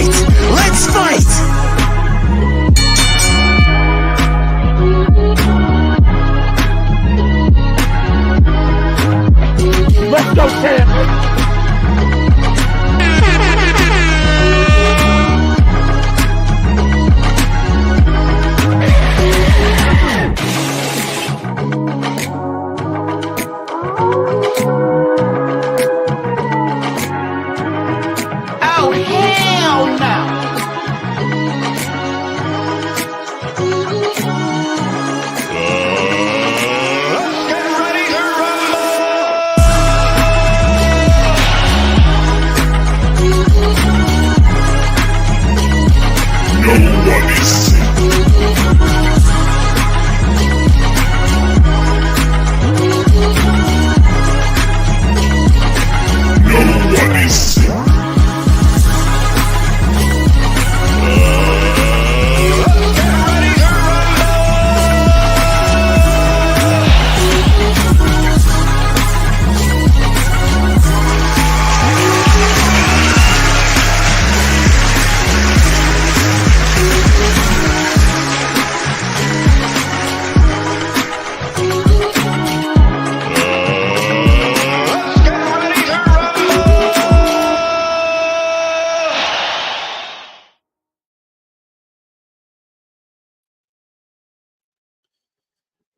fight. Let's fight. Let's go, Sam.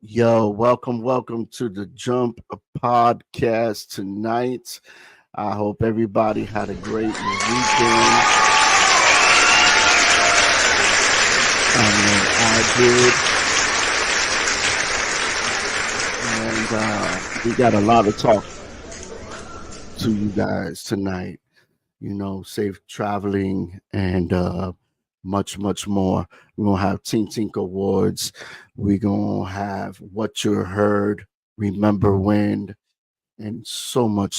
Yo, welcome to the Jump Podcast tonight. I hope everybody had a great weekend. I did. And we got a lot of talk to you guys tonight. You know, safe traveling and much more. We're gonna have Tink Awards. We're gonna have What You Heard, Remember When, and so much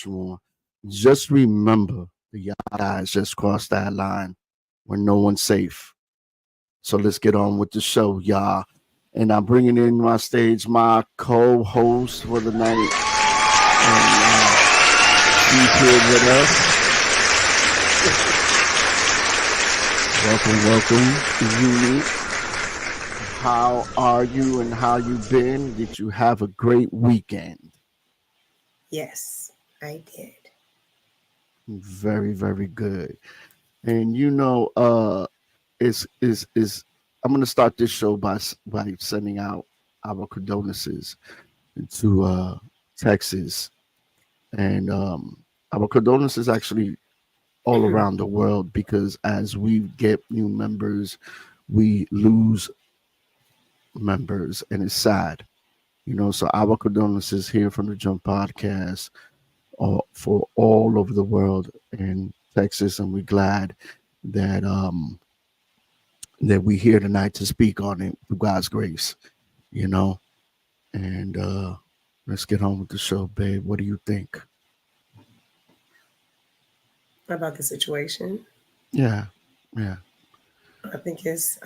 more. Just remember the guys just crossed that line when no one's safe. So let's get on with the show, y'all. And I'm bringing in my stage my co-host for the night. And she's here with us. Welcome, Unique. How are you and how you been? Did you have a great weekend? Yes, I did. Very good. And you know, is I'm gonna start this show by sending out our condolences to Texas, and our condolences actually all around the world, because as we get new members, we lose members, and it's sad, you know. So our condolences here from the Jump Podcast for all over the world in Texas, and we're glad that that we're here tonight to speak on it through God's grace, you know. And let's get on with the show, babe. What do you think about the situation? Yeah. I think it's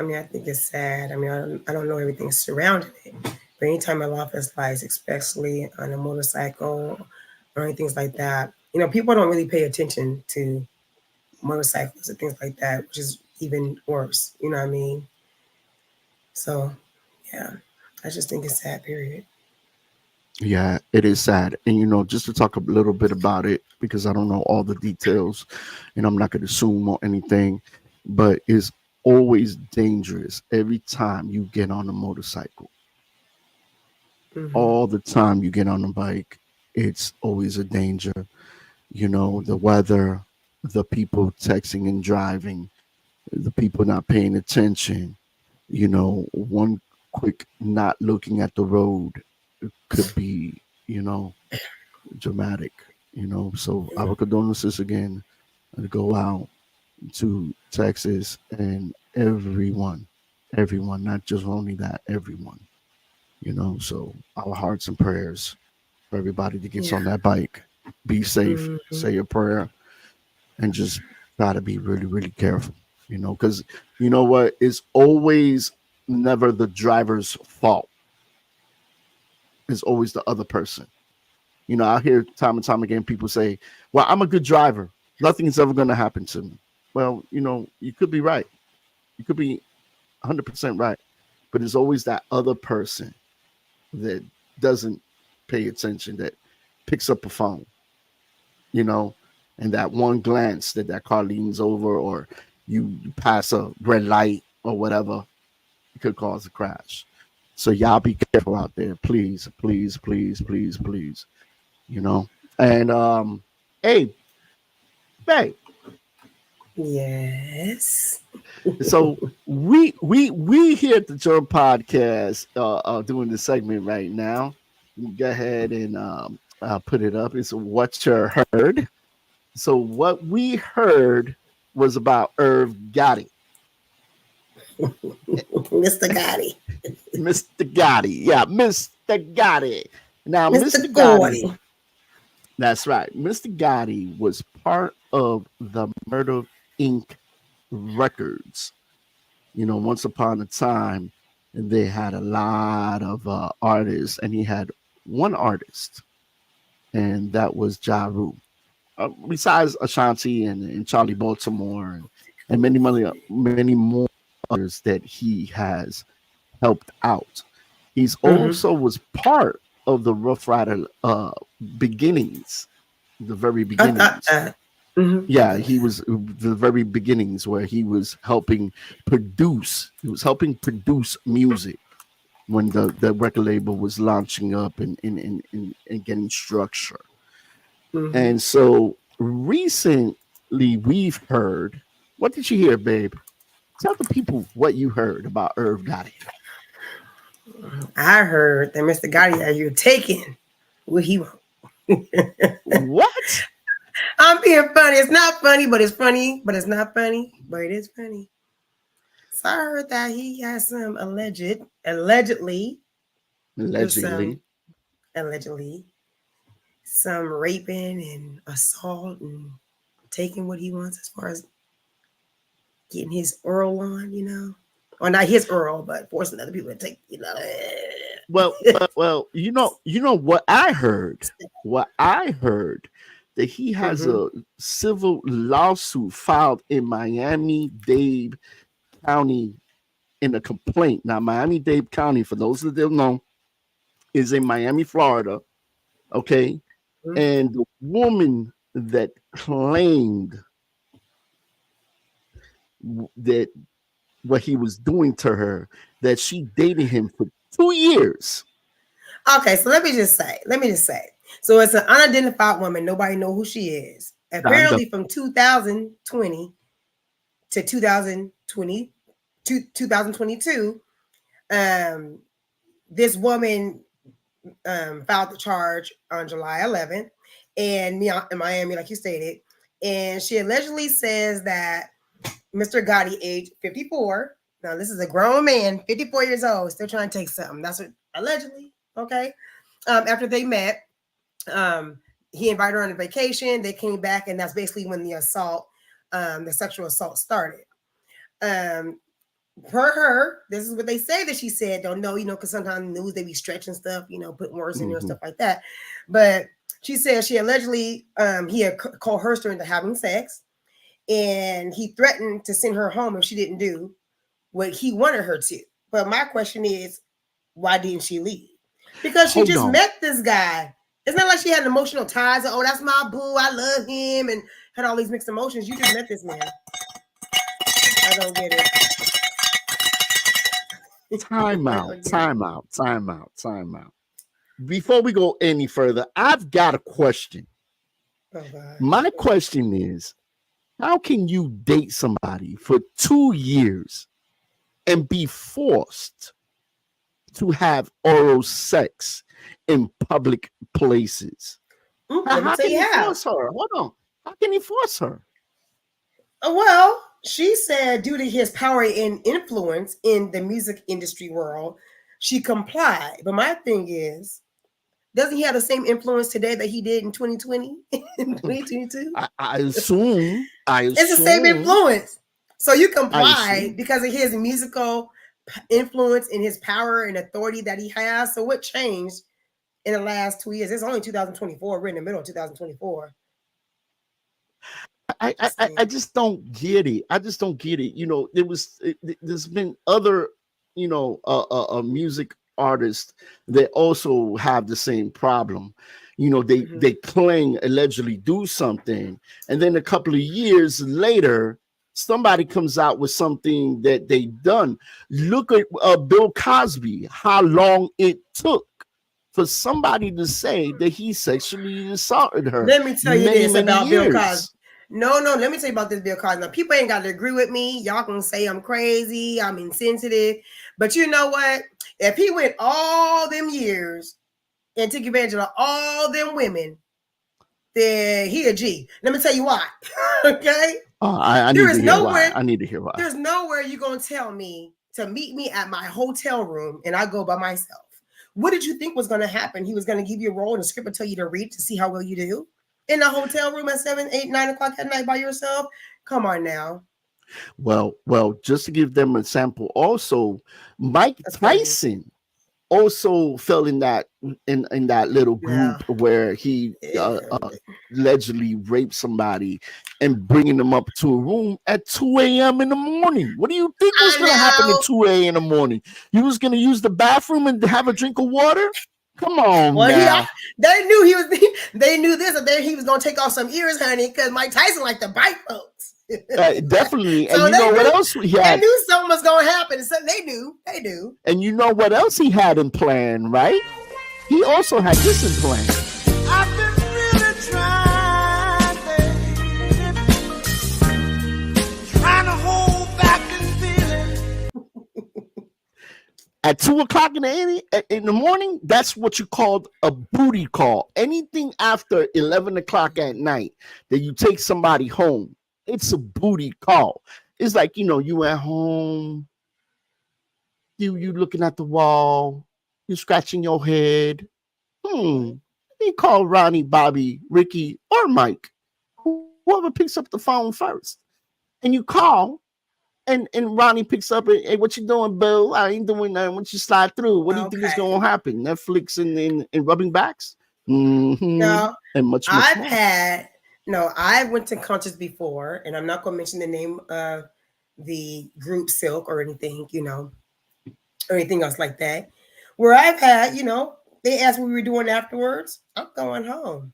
sad. I mean, I don't know everything surrounding it, but anytime a life is lies, especially on a motorcycle or anything like that, you know, people don't really pay attention to motorcycles and things like that, which is even worse. You know what I mean? So, yeah, I just think it's sad, period. Yeah, it is sad. And, you know, just to talk a little bit about it, because I don't know all the details and I'm not going to assume or anything, but it's always dangerous every time you get on a motorcycle. All the time you get on a bike, it's always a danger. You know, the weather, the people texting and driving, the people not paying attention, you know, one quick not looking at the road could be, you know, dramatic, you know. So our condolences again go out to Texas and everyone, not just only that, everyone, you know. So our hearts and prayers for everybody that gets on that bike. Be safe, say a prayer, and just try to be really careful, you know, because you know what? It's always never the driver's fault. It's always the other person. You know, I hear time and time again people say, well, I'm a good driver. Nothing is ever going to happen to me. well, you could be right. You could be 100% right. But there's always that other person that doesn't pay attention, that picks up a phone, you know, and that one glance that car leans over, or you pass a red light or whatever, it could cause a crash. So y'all be careful out there, please, please, please, please, please. You know, and hey, babe. Yes. So we here at the Germ Podcast doing this segment right now. Go ahead and put it up. It's what you heard. So what we heard was about Irv Gotti. Mr. Gotti. Mr. Gotti. Yeah, Mr. Gotti. Now, Mr. Mr. Gotti, Gotti. that's right. Mr. Gotti was part of the Murder Inc. Records. Once upon a time, they had a lot of artists, and he had one artist, and that was Ja Rule. Besides Ashanti and Charlie Baltimore and many more others that he has helped out. He's also was part of the Rough Rider beginnings, the very beginnings. Yeah, he was the very beginnings where he was helping produce. He was helping produce music when the record label was launching up and getting structure. And so recently we've heard. What did you hear, babe? Tell the people what you heard about Irv Gotti. I heard that Mr. Gotti that you're taking what he wants. What? I'm being funny. It's not funny, but it's funny. But it's not funny, but it is funny. So I heard that he has some allegedly some raping and assault and taking what he wants as far as getting his oral on, or not his oral, but forcing other people to take, Well, you know what I heard. What I heard that he has a civil lawsuit filed in Miami-Dade County in a complaint. Now, Miami-Dade County, for those that don't know, is in Miami, Florida. Okay. And the woman that claimed that what he was doing to her, that she dated him for 2 years. Okay, so let me just say. So it's an unidentified woman. Nobody know who she is. Apparently from 2020 to 2022, this woman filed the charge on July 11th in Miami, like you stated. And she allegedly says that Mr. Gotti, age 54. Now, this is a grown man, 54 years old, still trying to take something. That's what allegedly, okay? After they met, he invited her on a vacation. They came back, and that's basically when the assault, the sexual assault started. Per her, this is what they say that she said. Don't know, because sometimes in the news they be stretching stuff, putting words in there and stuff like that. But she said she allegedly, he had coerced her into having sex, and he threatened to send her home if she didn't do what he wanted her to. But my question is, why didn't she leave? Because she met this guy. It's not like she had emotional ties. Oh, that's my boo. I love him, and had all these mixed emotions. You just met this man. I don't get it. Time out. Before we go any further, I've got a question. My question is, how can you date somebody for 2 years and be forced to have oral sex in public places? How can you force her? Hold on. How can you force her? Well, she said due to his power and influence in the music industry world, she complied. But my thing is, doesn't he have the same influence today that he did in 2020, in 2022? I assume. It's the same influence. So you comply because of his musical influence and his power and authority that he has. So what changed in the last 2 years? It's only 2024. We're in the middle of 2024. I just don't get it. I just don't get it. There's been other, music artists that also have the same problem. They claim allegedly do something, and then a couple of years later, somebody comes out with something that they done. Look at Bill Cosby. How long it took for somebody to say that he sexually assaulted her. Let me tell you this about Bill years. Cosby. No, let me tell you about this Bill Cosby. Now, people ain't got to agree with me. Y'all can say I'm crazy, I'm insensitive. But you know what? If he went all them years and took advantage of all them women, then he a G. Let me tell you why. Okay? I need to hear why. I need to hear why. There's nowhere you're going to tell me to meet me at my hotel room and I go by myself. What did you think was going to happen? He was going to give you a role in a script and tell you to read to see how well you do in a hotel room at 7, 8, 9 o'clock at night by yourself? Come on now. Well, just to give them a sample, also Mike Tyson also fell in that little group where he allegedly raped somebody and bringing them up to a room at 2 a.m. in the morning. What do you think was going to happen at 2 a.m. in the morning? You was going to use the bathroom and have a drink of water? Come on, now. They knew he was. They knew this, or he was going to take off some ears, honey, because Mike Tyson liked to bite folks. Definitely. So and you know what else he had? They knew something was going to happen. So they knew. And you know what else he had in plan, right? He also had this in plan. I've been really trying to hold back this feeling. At 2 o'clock in the morning, that's what you called a booty call. Anything after 11 o'clock at night that you take somebody home, it's a booty call. It's like, you at home, you looking at the wall, you scratching your head. You call Ronnie, Bobby, Ricky, or Mike, whoever picks up the phone first. And you call, and Ronnie picks up it. Hey, what you doing, Bill? I ain't doing nothing. Once you slide through, what do you think is going to happen? Netflix and rubbing backs? No, and much more. I went to concerts before, and I'm not going to mention the name of the group Silk or anything, or anything else like that. Where I've had, they asked what we were doing afterwards. I'm going home.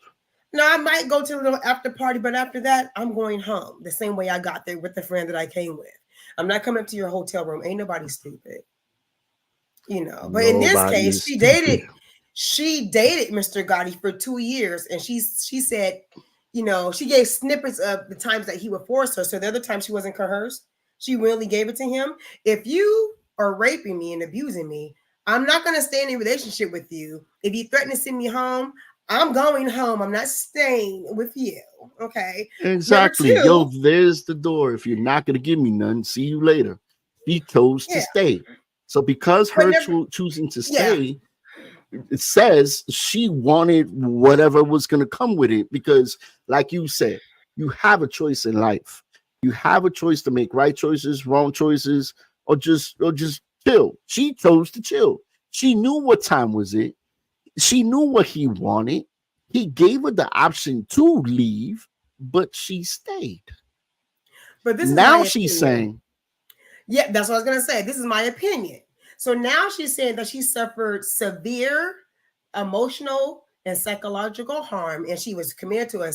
Now, I might go to a little after party, but after that, I'm going home. The same way I got there with the friend that I came with. I'm not coming up to your hotel room. Ain't nobody stupid. But in this case, she dated Mr. Gotti for 2 years, and she said, she gave snippets of the times that he would force her. So the other time she wasn't coerced, she really gave it to him. If you are raping me and abusing me, I'm not going to stay in a relationship with you. If you threaten to send me home, I'm going home. I'm not staying with you. Okay. Exactly. Yo, there's the door. If you're not going to give me none, see you later. She chose to stay. So because her choosing to stay, it says she wanted whatever was going to come with it, because like you said, you have a choice in life. You have a choice to make right choices, wrong choices, or just chill. She chose to chill. She knew what time was it. She knew what he wanted. He gave her the option to leave, but she stayed. But this is now she's saying, yeah, that's what I was going to say. This is my opinion. So now she's saying that she suffered severe emotional and psychological harm, and she was committed to a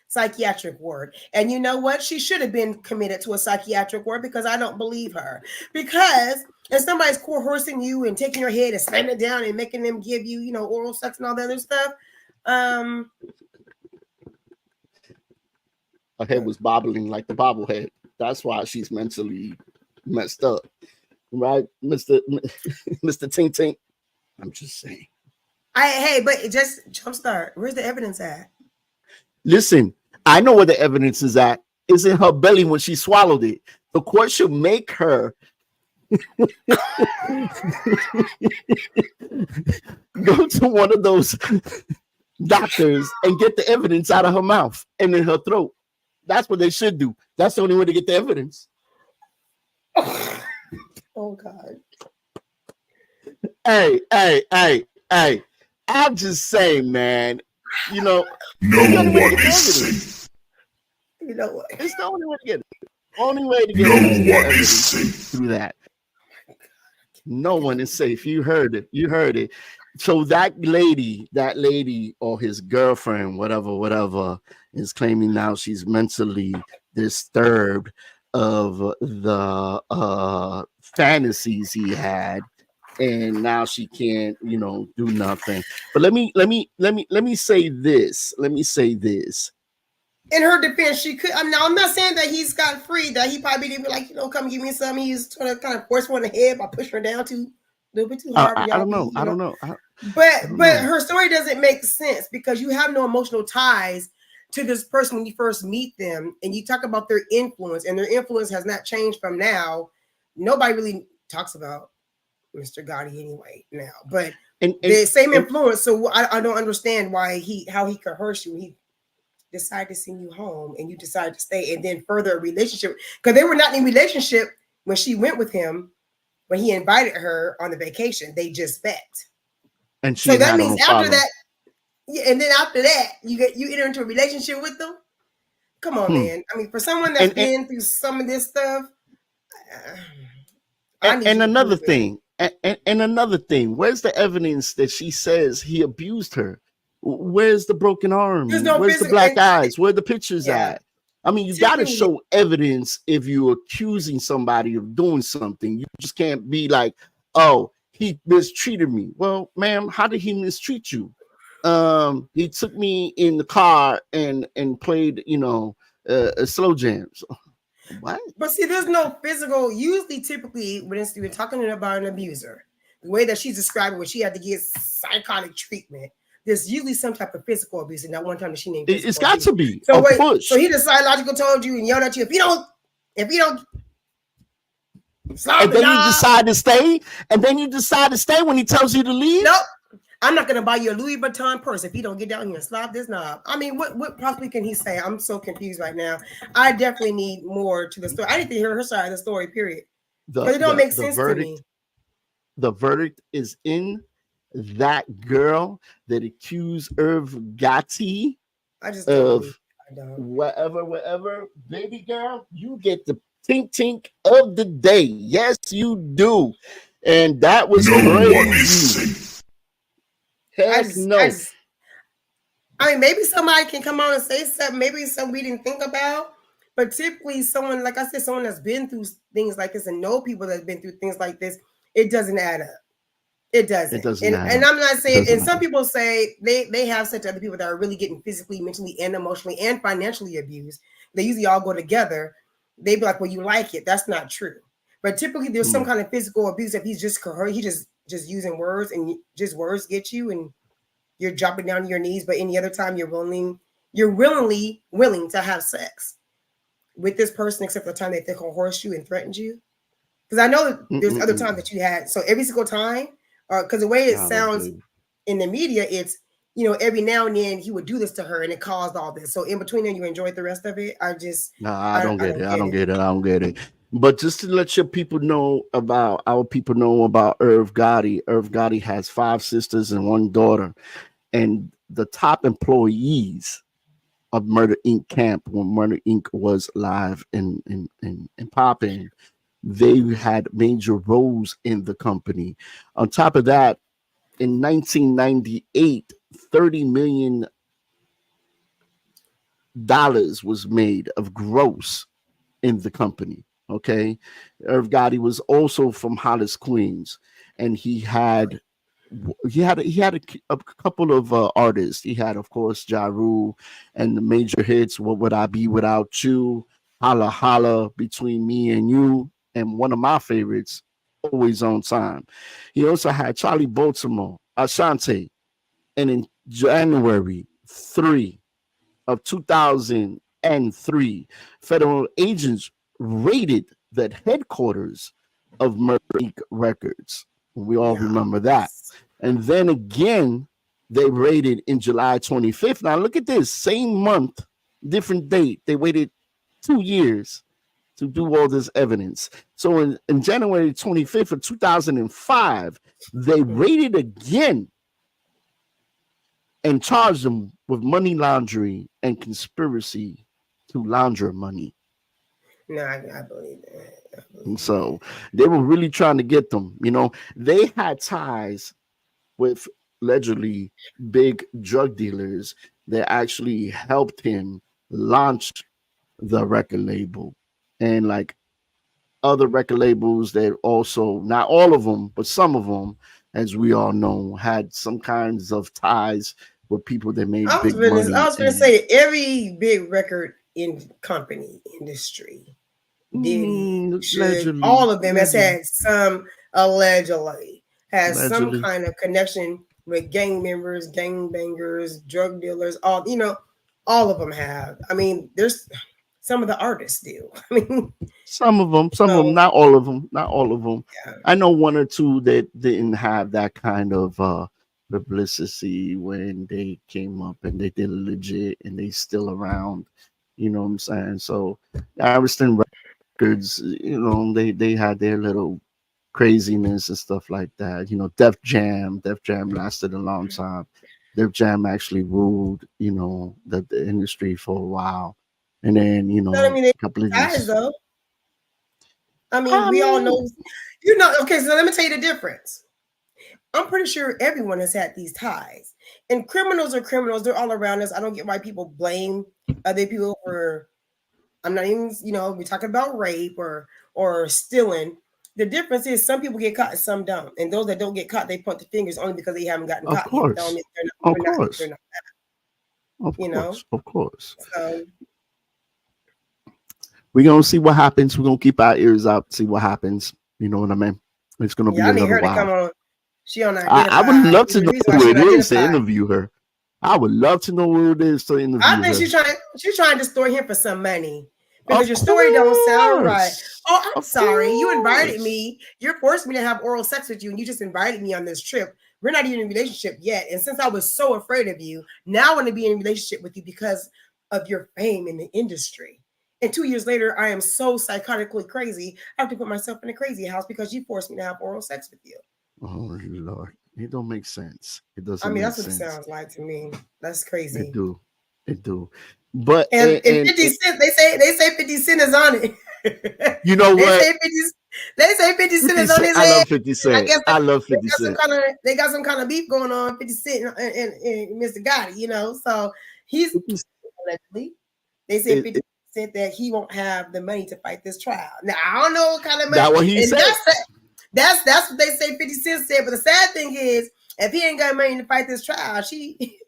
psychiatric ward. And you know what? She should have been committed to a psychiatric ward, because I don't believe her. Because if somebody's coercing you and taking your head and slamming it down and making them give you, oral sex and all the other stuff. Her head was bobbling like the bobblehead. That's why she's mentally messed up. Right, Mr. Tink Tink? I'm just saying. But just jumpstart. Where's the evidence at? Listen, I know where the evidence is at. It's in her belly when she swallowed it. The court should make her go to one of those doctors and get the evidence out of her mouth and in her throat. That's what they should do. That's the only way to get the evidence. Oh God. Hey. I'm just saying, man. No one is safe. You know what? It's the only way to get it. Only way to get evidence through that. No one is safe. You heard it. You heard it. So that lady, or his girlfriend, whatever, is claiming now she's mentally disturbed of the fantasies he had, and now she can't, do nothing. But let me say this. In her defense, she could. I'm not saying that he's got free. That he probably didn't be like, come give me some. He's trying to kind of force one in the head by pushing her down a little bit too hard. I don't know. I don't know. But her story doesn't make sense because you have no emotional ties to this person when you first meet them, and you talk about their influence, and their influence has not changed from now. Nobody really talks about Mr. Gotti anyway now, but the same influence. So I don't understand how he coerced you. He decide to send you home and you decide to stay and then further a relationship, because they were not in a relationship when she went with him, when he invited her on the vacation. They just met, and so that means after that, and then after that you enter into a relationship with them. Come on, man. I mean, for someone that's been through some of this stuff, and another thing, where's the evidence that she says he abused her? Where's the broken arm? Where's the black eyes? Where the pictures at? I mean, you got to show evidence if you're accusing somebody of doing something. You just can't be like, oh, he mistreated me. Well, ma'am, how did he mistreat you? He took me in the car and played, slow jams. What? But see, there's no physical. Typically, when you're talking about an abuser, the way that she's describing where she had to get psychotic treatment, there's usually some type of physical abuse. And that one time that she named it's got to be. So so he decided logical told you and yelled at you, if you don't and then you decide to stay, when he tells you to leave. Nope. I'm not gonna buy you a Louis Vuitton purse if you don't get down here and slap this knob. I mean, what possibly can he say? I'm so confused right now. I definitely need more to the story. I need to hear her side of the story, period. But it don't make sense to me. The verdict is in. That girl that accused Irv Gotti of whatever, baby girl, you get the tink of the day. Yes, you do. And that was crazy. I mean, maybe somebody can come on and say something, maybe something we didn't think about. But typically someone, like I said, someone that's been through things like this and know people that's been through things like this, it doesn't add up. It doesn't. And I'm not saying, and some people say they have said to other people that are really getting physically, mentally, and emotionally and financially abused. They usually all go together. They be like, well, you like it. That's not true. But typically there's some kind of physical abuse that he's just using words, and just words get you and you're dropping down to your knees. But any other time you're willingly willing to have sex with this person, except for the time that they coerce you and threatened you. Because I know that there's other times that you had. So every single time, because the way it sounds in the media, it's, every now and then he would do this to her and it caused all this. So in between there, you enjoyed the rest of it. I don't get it. But just to let our people know about Irv Gotti. Irv Gotti has 5 sisters and 1 daughter. And the top employees of Murder Inc. camp, when Murder Inc. was live and popping, they had major roles in the company. On top of that, in 1998, $30 million was made of gross in the company. Okay, Irv Gotti was also from Hollis, Queens, and he had a couple of artists. He had, of course, Ja Rule and the major hits. What Would I Be Without You? Holla Holla, Between Me and You. And one of my favorites, Always on Time. He also had Charlie Baltimore, Ashanti. And in January 3 of 2003, federal agents raided the headquarters of Murder Inc. Records. We all remember that. And then again, they raided in July 25th. Now look at this, same month, different date. They waited 2 years to do all this evidence. So in January 25th of 2005, they raided again and charged them with money laundering and conspiracy to to launder money. No, I believe that. I believe And so they were really trying to get them. They had ties with allegedly big drug dealers that actually helped him launch the record label. And like other record labels that also, not all of them, but some of them, as we all know, had some kinds of ties with people that made big I money. was gonna say every big record in company industry, Diddy, Suge, all of them has had some allegedly has some kind of connection with gang members, gang bangers, drug dealers. All of them have. I mean, there's some of the artists do. I mean, some of them, not all of them, not all of them. Yeah. I know one or two that didn't have that kind of publicity when they came up and they did legit and they still around. You know what I'm saying? So Ariston Records, they had their little craziness and stuff like that. Def Jam lasted a long time. Def Jam actually ruled, the industry for a while. And then, a couple of years. Though. I mean, we all know, okay, so let me tell you the difference. I'm pretty sure everyone has had these ties. And criminals are criminals. They're all around us. I don't get why people blame other people for, I'm not even, we're talking about rape or stealing. The difference is some people get caught and some don't. And those that don't get caught, they point the fingers only because they haven't gotten caught. Of course. So, we're going to see what happens. We're going to keep our ears out, see what happens. You know what I mean? It's going to be another while. Come on. She on I would love to know who it is to interview her. I would love to know who it is to interview her. I think she's trying to distort him for some money. Because your story don't sound right. Oh, I'm sorry. You invited me. You're forcing me to have oral sex with you, and you just invited me on this trip. We're not even in a relationship yet. And since I was so afraid of you, now I want to be in a relationship with you because of your fame in the industry. And 2 years later, I am so psychotically crazy. I have to put myself in a crazy house because you forced me to have oral sex with you. Oh, Lord. It don't make sense. It doesn't. I mean, that's what it sounds like to me. That's crazy. It do. But and 50 Cent, they say 50 Cent is on it. You know what? They say 50 Cent is on his head. I love 50 Cent. I love 50 Cent. They got some kind of beef going on, 50 Cent and Mr. Gotti, So he's allegedly. They say 50 Cent that he won't have the money to fight this trial. Now I don't know what kind of money. That's what he said. That's what they say 50 Cent said. But the sad thing is, if he ain't got money to fight this trial,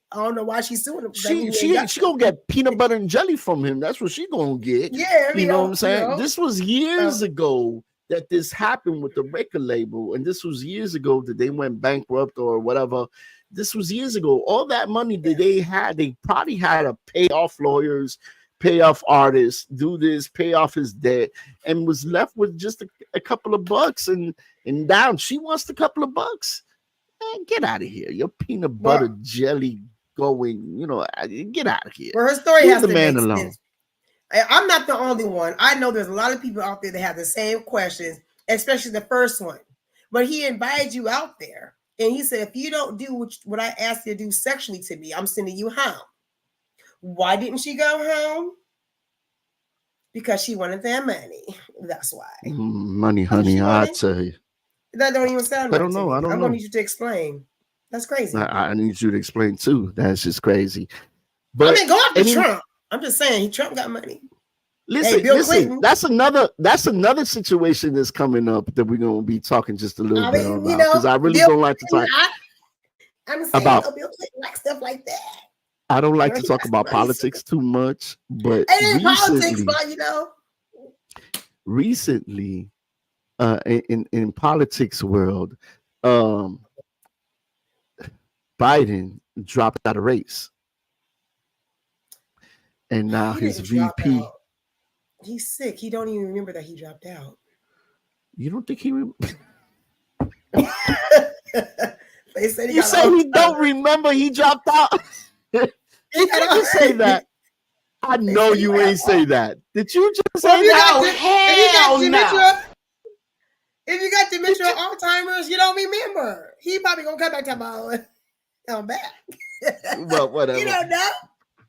I don't know why she's suing him. She gonna get peanut butter and jelly from him. That's what she gonna get. Yeah, you know what I'm saying. This was years ago that this happened with the record label, and this was years ago that they went bankrupt or whatever. This was years ago. All that money that they had, they probably had to pay off lawyers, pay off artists, do this, pay off his debt, and was left with just a couple of bucks and down. She wants a couple of bucks. Man, get out of here. Your peanut butter jelly going, get out of here. Well, her story has to make sense. I'm not the only one. I know there's a lot of people out there that have the same questions, especially the first one. But he invited you out there. And he said, if you don't do what I asked you to do sexually to me, I'm sending you home. Why didn't she go home? Because she wanted that money. That's why. Money, honey, I tell you. That don't even sound right. I don't know. I'm gonna need you to explain. That's crazy. I need you to explain too. That's just crazy. But go after Trump. I'm just saying, Trump got money. Listen. That's another situation that's coming up that we're gonna be talking just a little bit about because I really don't like to talk about Bill Clinton, like stuff like that. I don't like to talk about politics too much, but recently, in politics world, Biden dropped out of race, and now his VP. He's sick. He don't even remember that he dropped out. You don't think he? They said you say he don't remember he dropped out. Did you say that? I know you ain't say that. Did you just say that? Hell no. If you got dementia or Alzheimer's, you don't remember. He probably gonna come back to my I'm back. Well, whatever. You don't know.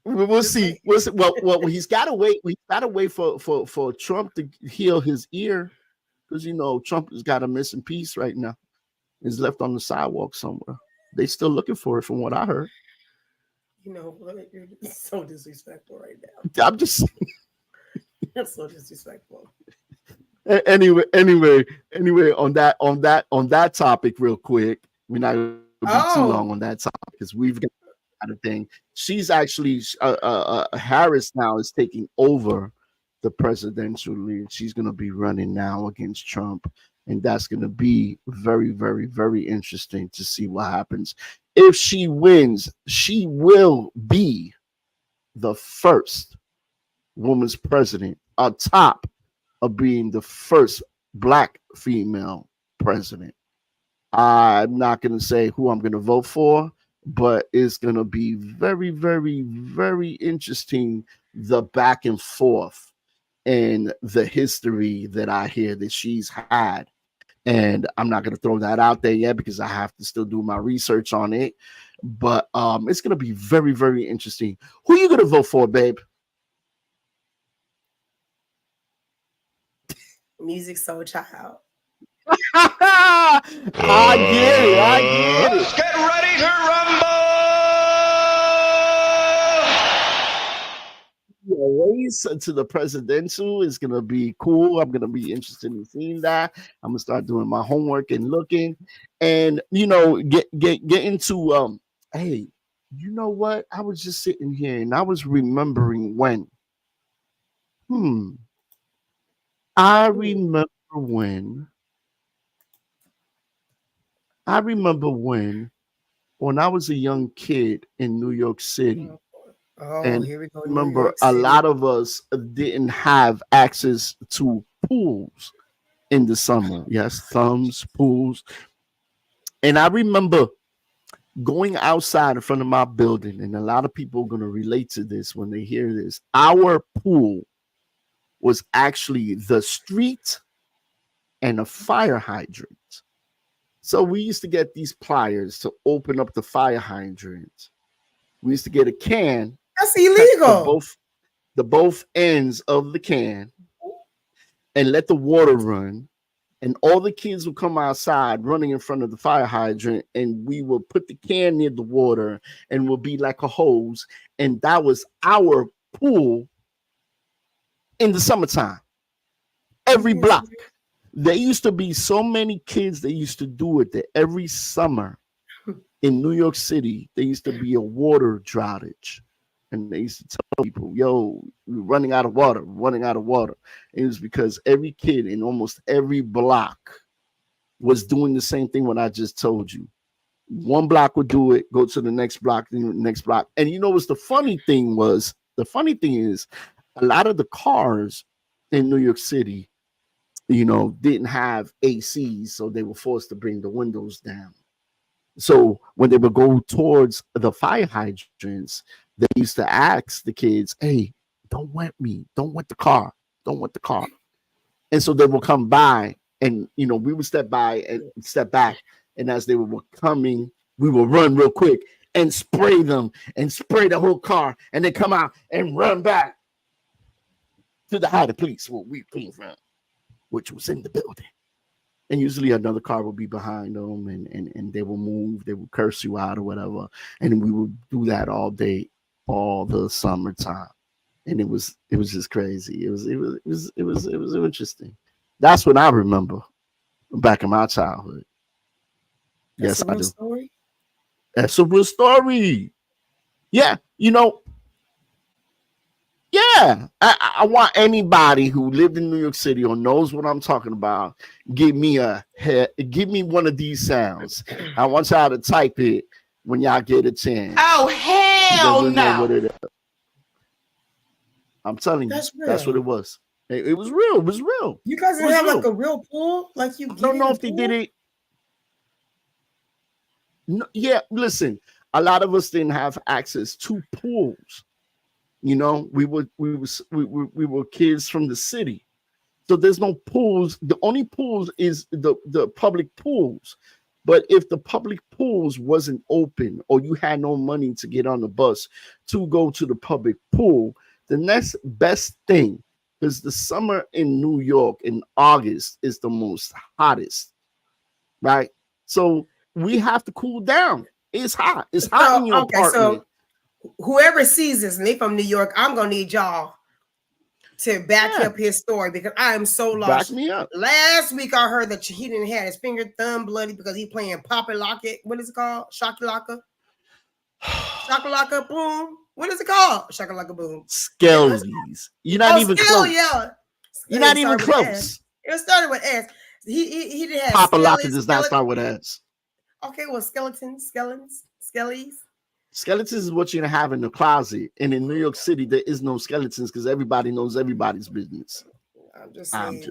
We'll see. We'll see. Well, he's got to wait. He's got to wait for Trump to heal his ear, because Trump has got a missing piece right now. It's left on the sidewalk somewhere. They still looking for it, from what I heard. You're so disrespectful right now. I'm just. That's so disrespectful. Anyway, on that topic, real quick. We're not going to be too long on that topic, because we've got kind of thing. She's actually Harris now is taking over the presidential lead. She's going to be running now against Trump, and that's going to be very, very, very interesting to see what happens. If she wins, she will be the first woman's president, on top of being the first Black female president. I'm not going to say who I'm going to vote for, but it's going to be very, very, very interesting, the back and forth and the history that I hear that she's had. And I'm not going to throw that out there yet, because I have to still do my research on it. But it's going to be very, very interesting. Who are you going to vote for, babe? Music Soul Child. I get it. Let's get ready to rumble! The race to the presidential is gonna be cool. I'm gonna be interested in seeing that. I'm gonna start doing my homework and looking, and get into Hey, you know what? I was just sitting here and I was remembering when. I remember when I was a young kid in New York City. And Here we go. remember, a lot of us didn't have access to pools in the summer. Yes, thumbs, pools. And I remember going outside in front of my building, and a lot of people are going to relate to this when they hear this. Our pool was actually the street and a fire hydrant. So we used to get these pliers to open up the fire hydrant. We used to get a can. That's illegal. The both ends of the can, and let the water run. And all the kids would come outside running in front of the fire hydrant, and we would put the can near the water and would be like a hose. And that was our pool in the summertime. Every block. There used to be so many kids that used to do it, that every summer in New York City, there used to be a water droughtage. And they used to tell people, yo, we're running out of water. It was because every kid in almost every block was doing the same thing what I just told you. One block would do it, go to the next block, then the next block. And you know what's the funny thing was? The funny thing is, a lot of the cars in New York City, didn't have ACs, so they were forced to bring the windows down. So when they would go towards the fire hydrants, they used to ask the kids, hey, don't wet me. Don't wet the car. And so they will come by, and, we would step by and step back. And as they were coming, we will run real quick and spray them and spray the whole car, and then come out and run back to the hideout police where we came from, which was in the building. And usually another car will be behind them, and they will move, they will curse you out or whatever. And we would do that all day, all the summertime. And it was just crazy. It was interesting. That's what I remember back in my childhood. Yes, I do. Story? That's a real story. Yeah, yeah, I want anybody who lived in New York City or knows what I'm talking about, give me one of these sounds. I want y'all to type it when y'all get a chance. Oh, hell no. I'm telling you, that's what it was. It was real. It was real. You guys didn't have like a real pool? Like you? I don't know if they did it. No, yeah, listen. A lot of us didn't have access to pools. We were kids from the city, so there's no pools. The only pools is the public pools. But if the public pools wasn't open or you had no money to get on the bus to go to the public pool, the next best thing, because the summer in New York in August is the most hottest, right? So we have to cool down. It's hot. It's hot in your apartment. So whoever sees this and they from New York, I'm gonna need y'all to back up his story because I am so lost. Back me up. Last week I heard that he didn't have his finger thumb bloody because he playing Papa Lock It. What is it called? Shakalaka? Shakalaka boom. What is it called? Shakalaka boom. Skellies. You're not even close. Yeah. You're not even close. It started with S. He didn't have Papa Lock It does not start with S. Okay, well, skeletons. Skeletons is what you're gonna have in the closet, and in New York City there is no skeletons because everybody knows everybody's business. I'm just saying.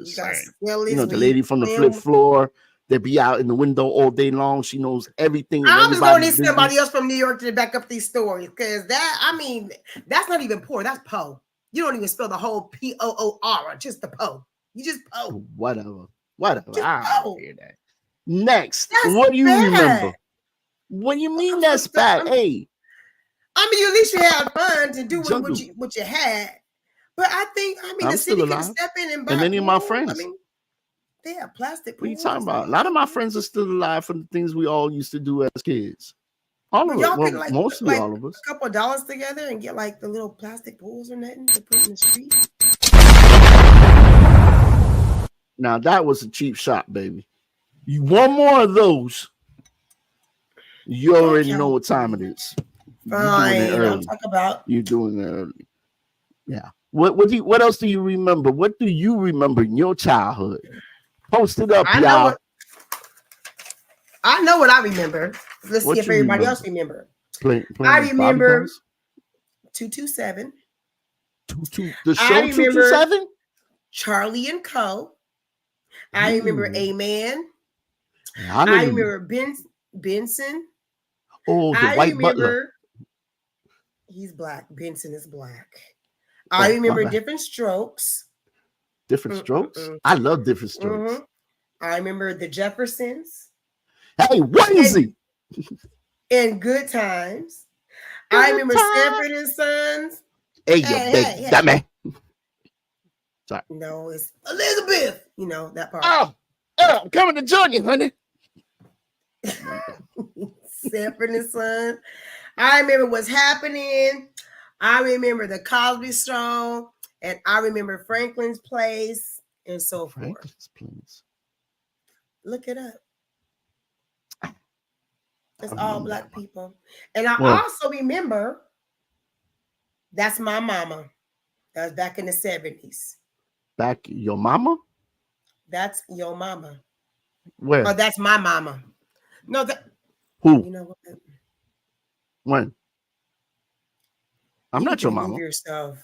You know, the lady from the flip floor, they be out in the window all day long. She knows everything. I'm just gonna need somebody else from New York to back up these stories because that's not even poor. That's Po. You don't even spell the whole P-O-O-R, just the Po. You just Po. Whatever. Just I don't hear that. Next, what do you remember? What do you mean that's bad? Hey, I mean, at least you had fun to do what you had. But I mean, the city can step in and buy. And many of my friends. They have plastic. What are you talking about? A lot of my friends are still alive from the things we all used to do as kids. All of us. Well, mostly all of us. A couple of dollars together and get like the little plastic pools or nothing to put in the street. Now that was a cheap shot, baby. You want more of those? You already know what time it is. Fine. I'll talk about. You're doing it early. Yeah. What else do you remember? What do you remember in your childhood? Post it up, y'all. I know what I remember. Let's see if everybody else remember. I remember 227. The show 227? Charlie and Co. I remember Amen. I remember Benson. Oh, the white butler. He's black. Benson is black. I remember Different Strokes. Different Strokes? I love Different Strokes. Mm-hmm. I remember the Jeffersons. Hey, what is he? And Good Times. I remember Sanford and Sons. Hey, that man. Sorry. No, it's Elizabeth. You know that part. Oh, I'm coming to join you, honey. Sanford and Sons. I remember What's Happening. I remember The Cosby Show, and I remember Franklin's Place, and so forth. Franklin's Place. Look it up. It's all black people. And I also remember That's My Mama. That was back in the 70s. Back your mama? That's Your Mama. Where? Oh, That's My Mama. No, who? You know what? When? I'm not your mama. Yourself.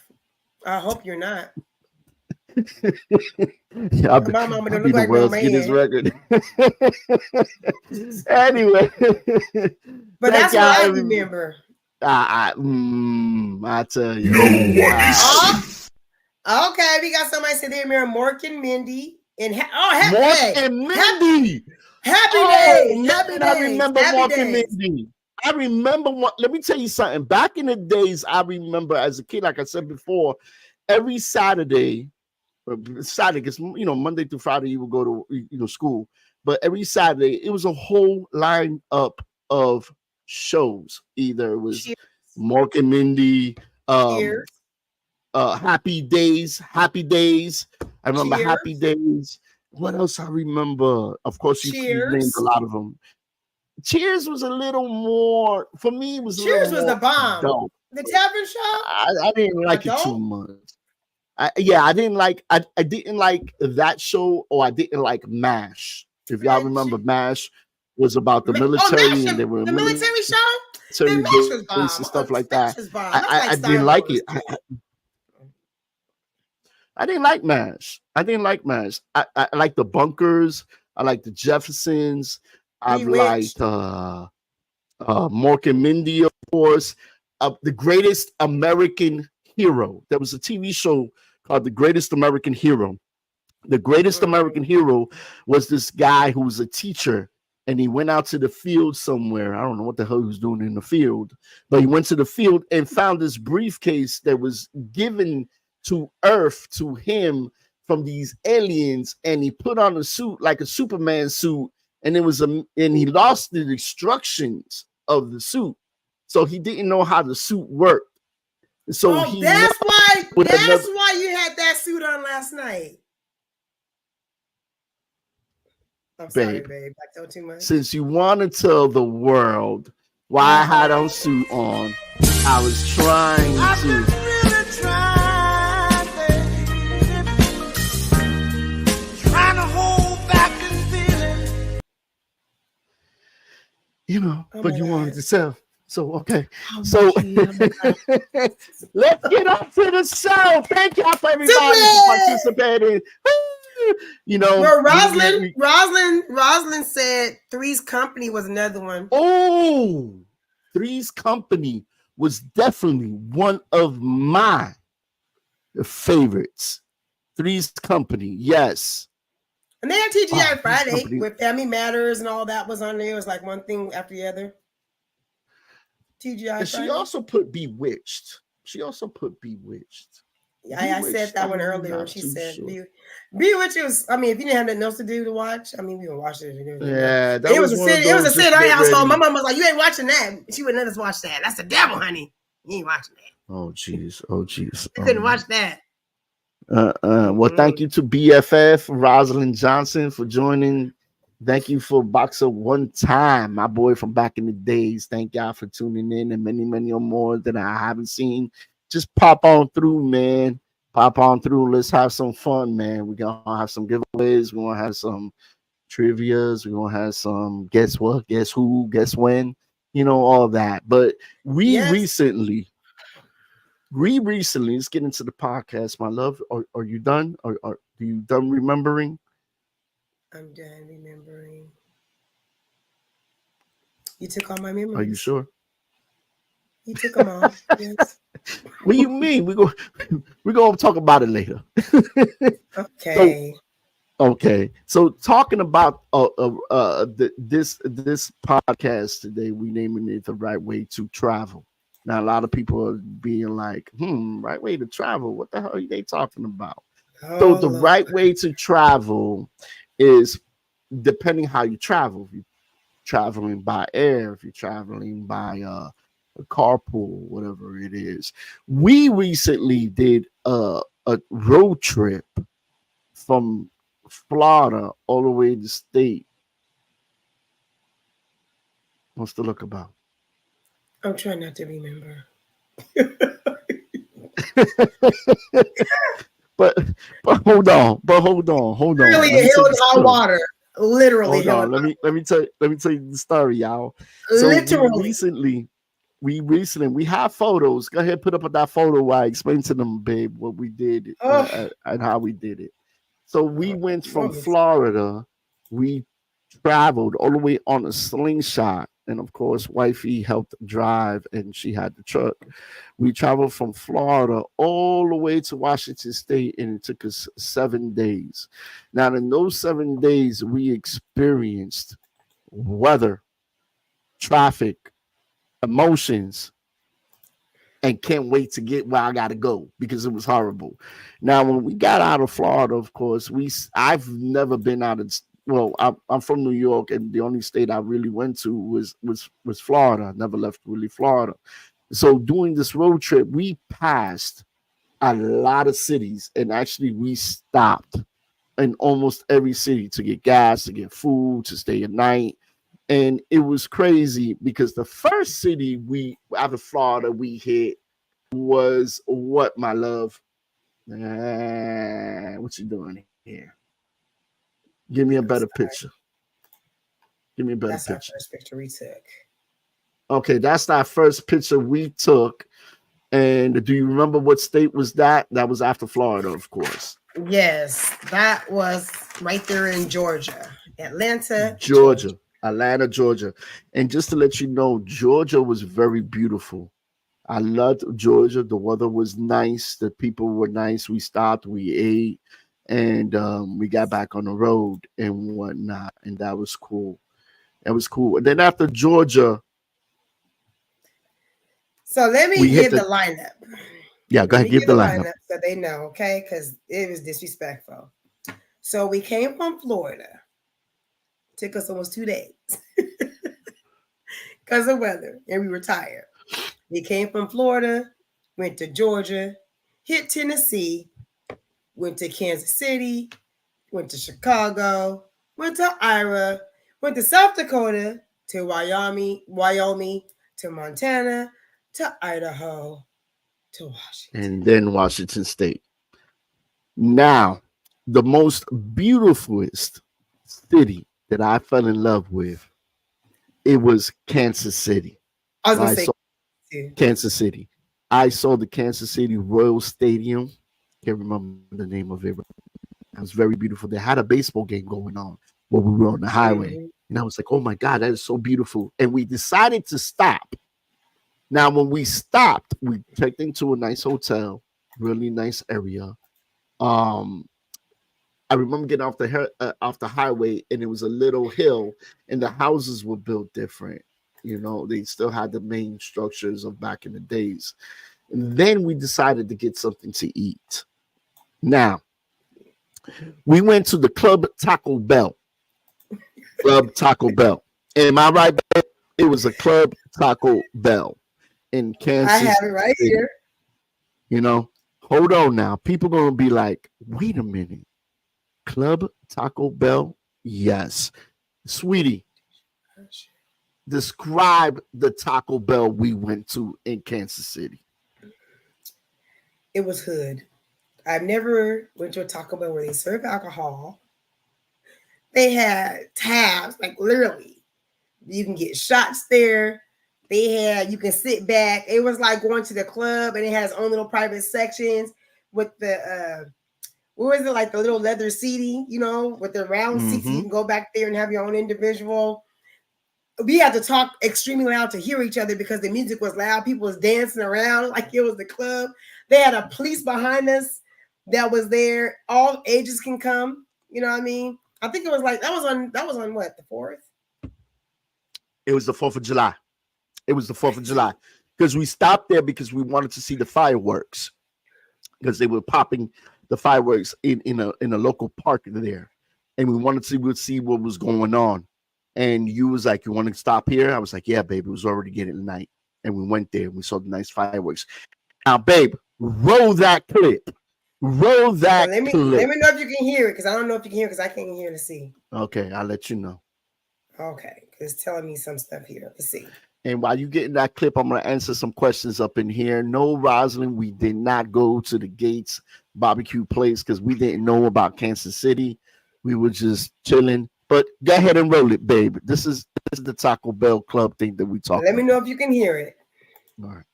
I hope you're not. I'll be the world's Guinness record. Anyway. But that's what I remember. I tell you. Okay, we got somebody say they remember Mork and Mindy. And Happy Days. Happy Days. I remember Mork and Mindy. I remember let me tell you something. Back in the days, I remember as a kid, like I said before, every Saturday, because Monday through Friday you would go to school, but every Saturday it was a whole lineup of shows. Either it was Mork and Mindy, Happy Days. I remember Happy Days. What else I remember? Of course, you named a lot of them. Cheers was a little more for me. It was Cheers was the bomb. Dope. The Tavern Show. I didn't like it too much. I didn't like. I didn't like that show, or I didn't like MASH. If y'all remember, MASH was about the military, and they were the military show. Military base and stuff like that. I didn't like it. I didn't like MASH. I like the Bunkers. I like the Jeffersons. I've liked Mork and Mindy, of course. The Greatest American Hero. There was a TV show called The Greatest American Hero. The Greatest American Hero was this guy who was a teacher and he went out to the field somewhere. I don't know what the hell he was doing in the field, but he went to the field and found this briefcase that was given to Earth to him from these aliens, and he put on a suit like a Superman suit, and and he lost the instructions of the suit, so he didn't know how the suit worked. So that's why you had that suit on last night. I'm sorry, babe. I told too much. Since you want to tell the world why I had on suit on, I was trying to. Really trying, trying to hold back this feeling. You know, but you wanted to tell. So, okay. So, let's get up to the show. Thank y'all for everybody for participating. You know, well, Rosalind said Three's Company was another one. Oh, Three's Company was definitely one of my favorites. Three's Company, yes. And they had TGI Friday with Family Matters and all that was on there. It was like one thing after the other. TGI and Friday. She also put Bewitched. Yeah, I said that one earlier when she said Bewitched was, I mean, if you didn't have nothing else to do to watch, I mean, we would watch it. Yeah, it was a sit in our household. My mom was like, you ain't watching that. She wouldn't let us watch that. That's the devil, honey. You ain't watching that. Oh, jeez. I couldn't watch that. Well, thank you to BFF Rosalind Johnson for joining. Thank you for Boxer One Time, my boy from back in the days. Thank y'all for tuning in, and many more that I haven't seen. Just pop on through, man. Pop on through. Let's have some fun, man. We're gonna have some giveaways. We're gonna have some trivias. We're gonna have some guess what, guess who, guess when, you know, all that. But we recently, let's get into the podcast, my love. Are you done? Are you done remembering? I'm done remembering. You took all my memories. Are you sure? You took them all. Yes. What do you mean? We're gonna talk about it later. Okay. So talking about this podcast today, we naming it The Right Way to Travel. Now a lot of people are being like, right way to travel. What the hell are they talking about? So the right way to travel is depending how you travel. If you're traveling by air, if you're traveling by a carpool, whatever it is. We recently did a road trip from Florida all the way to state. What's the look about? I'm trying not to remember. But hold on. Literally hell and high water. Literally. Hold on. Let me tell you the story, y'all. So Literally. we have photos. Go ahead, put up that photo while I explain to them, babe, what we did and how we did it. So we went from Florida. We traveled all the way on a slingshot. And of course, wifey helped drive and she had the truck. We traveled from Florida all the way to Washington State, and it took us 7 days. Now, in those 7 days, we experienced weather, traffic, emotions, and can't wait to get where I got to go because it was horrible. Now, when we got out of Florida, of course, I've never been out of. Well, I'm from New York, and the only state I really went to was Florida. I never left really Florida. So doing this road trip, we passed a lot of cities, and actually we stopped in almost every city to get gas, to get food, to stay at night. And it was crazy because the first city out of Florida we hit was what, my love? What you doing here? Give me a better picture. That's our first picture we took. Okay, that's our first picture we took. And do you remember what state was that? That was after Florida, of course. Yes, that was right there in Georgia. Atlanta, Georgia. And just to let you know, Georgia was very beautiful. I loved Georgia. The weather was nice. The people were nice. We stopped, we ate, and we got back on the road and whatnot. And that was cool. That was cool. And then after Georgia, So let me we hit give the the- lineup. yeah, go Let ahead, me give the lineup. so they know, okay? Because it was disrespectful. So we came from Florida. Took us almost 2 days because of weather, and we were tired. We came from Florida, went to Georgia, hit Tennessee, went to Kansas City, went to Chicago, went to Ira, went to South Dakota, to Wyoming, to Montana, to Idaho, to Washington. And then Washington State. Now, the most beautifulest city that I fell in love with, it was Kansas City. I was gonna I say saw too. Kansas City. I saw the Kansas City Royal Stadium. Can't remember the name of it. It was very beautiful. They had a baseball game going on while we were on the highway. Mhm. And I was like, oh my God, that is so beautiful. And we decided to stop. Now, when we stopped, we checked into a nice hotel, really nice area. I remember getting off the highway, and it was a little hill, and the houses were built different. You know, they still had the main structures of back in the days. And then we decided to get something to eat. Now, we went to the Club Taco Bell. Club Taco Bell. Am I right? It was a Club Taco Bell in Kansas. I have it right City. here. You know, hold on now. People gonna be like, wait a minute. Club Taco Bell? Yes. Sweetie, describe the Taco Bell we went to in Kansas City. It was hood. I've never went to a Taco Bell where they serve alcohol. They had tabs, like literally. You can get shots there. You can sit back. It was like going to the club, and it has its own little private sections with the what was it, like the little leather seating, you know, with the round seats. You can go back there and have your own individual. We had to talk extremely loud to hear each other because the music was loud. People was dancing around like it was the club. They had a police behind us that was there. All ages can come. You know what I mean? I think it was like that was on what, the 4th? It was the 4th of July. It was the 4th of July because we stopped there because we wanted to see the fireworks because they were popping the fireworks in a local park there, and we wanted to see what was going on. And you was like, you want to stop here? I was like, yeah, babe. It was already getting night, and we went there and we saw the nice fireworks. Now, babe, roll that clip. Roll that Let me clip. know if you can hear it, because I don't know if you can hear it because I can't hear to see. Okay, I'll let you know. Okay, because it's telling me some stuff here. Let's see. And while you getting that clip, I'm going to answer some questions up in here. No, Rosalind, we did not go to the Gates barbecue place because we didn't know about Kansas City. We were just chilling. But go ahead and roll it, babe. This is the Taco Bell Club thing that we talk about. Let me know if you can hear it. All right.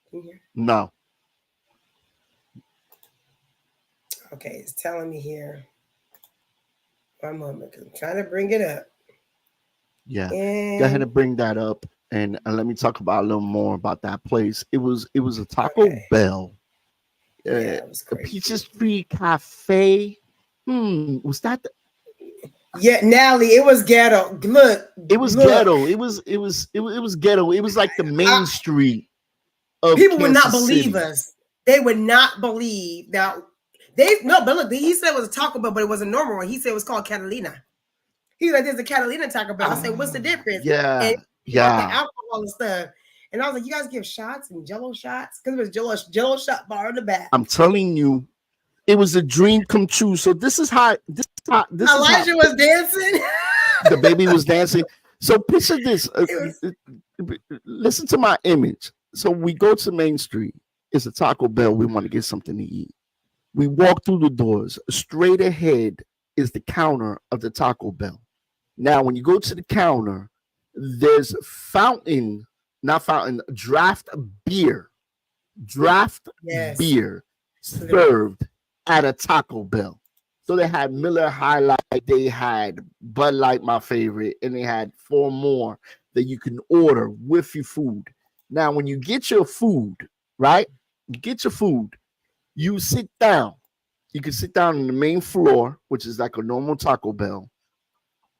Can you hear? No. Okay, it's telling me here. One moment, because I'm trying to bring it up. Yeah. And Go ahead and bring that up, and let me talk about a little more about that place. It was a Taco Bell. yeah, it was The crazy. Peaches Tree Cafe. Was that Yeah, Nally, it was ghetto. Look, it was look. ghetto. It was ghetto. It was like the main street of People would not Kansas believe City. us. They would not believe that. But look, he said it was a Taco Bell, but it was a normal one. He said it was called Catalina. He was like, there's a Catalina Taco Bell. I said, what's the difference? Yeah, And yeah. the alcohol and stuff. And I was like, you guys give shots and Jello shots? Because it was Jello shot bar in the back. I'm telling you, it was a dream come true. So this is how Elijah was dancing. the baby was dancing. So picture this. Listen to my image. So we go to Main Street. It's a Taco Bell. We want to get something to eat. We walk through the doors. Straight ahead is the counter of the Taco Bell. Now, when you go to the counter, there's draft beer. Yes. Beer served at a Taco Bell. So they had Miller High Life, they had Bud Light, my favorite, and they had 4 more that you can order with your food. Now, when you get your food, right? You get your food, you sit down. You can sit down on the main floor, which is like a normal Taco Bell,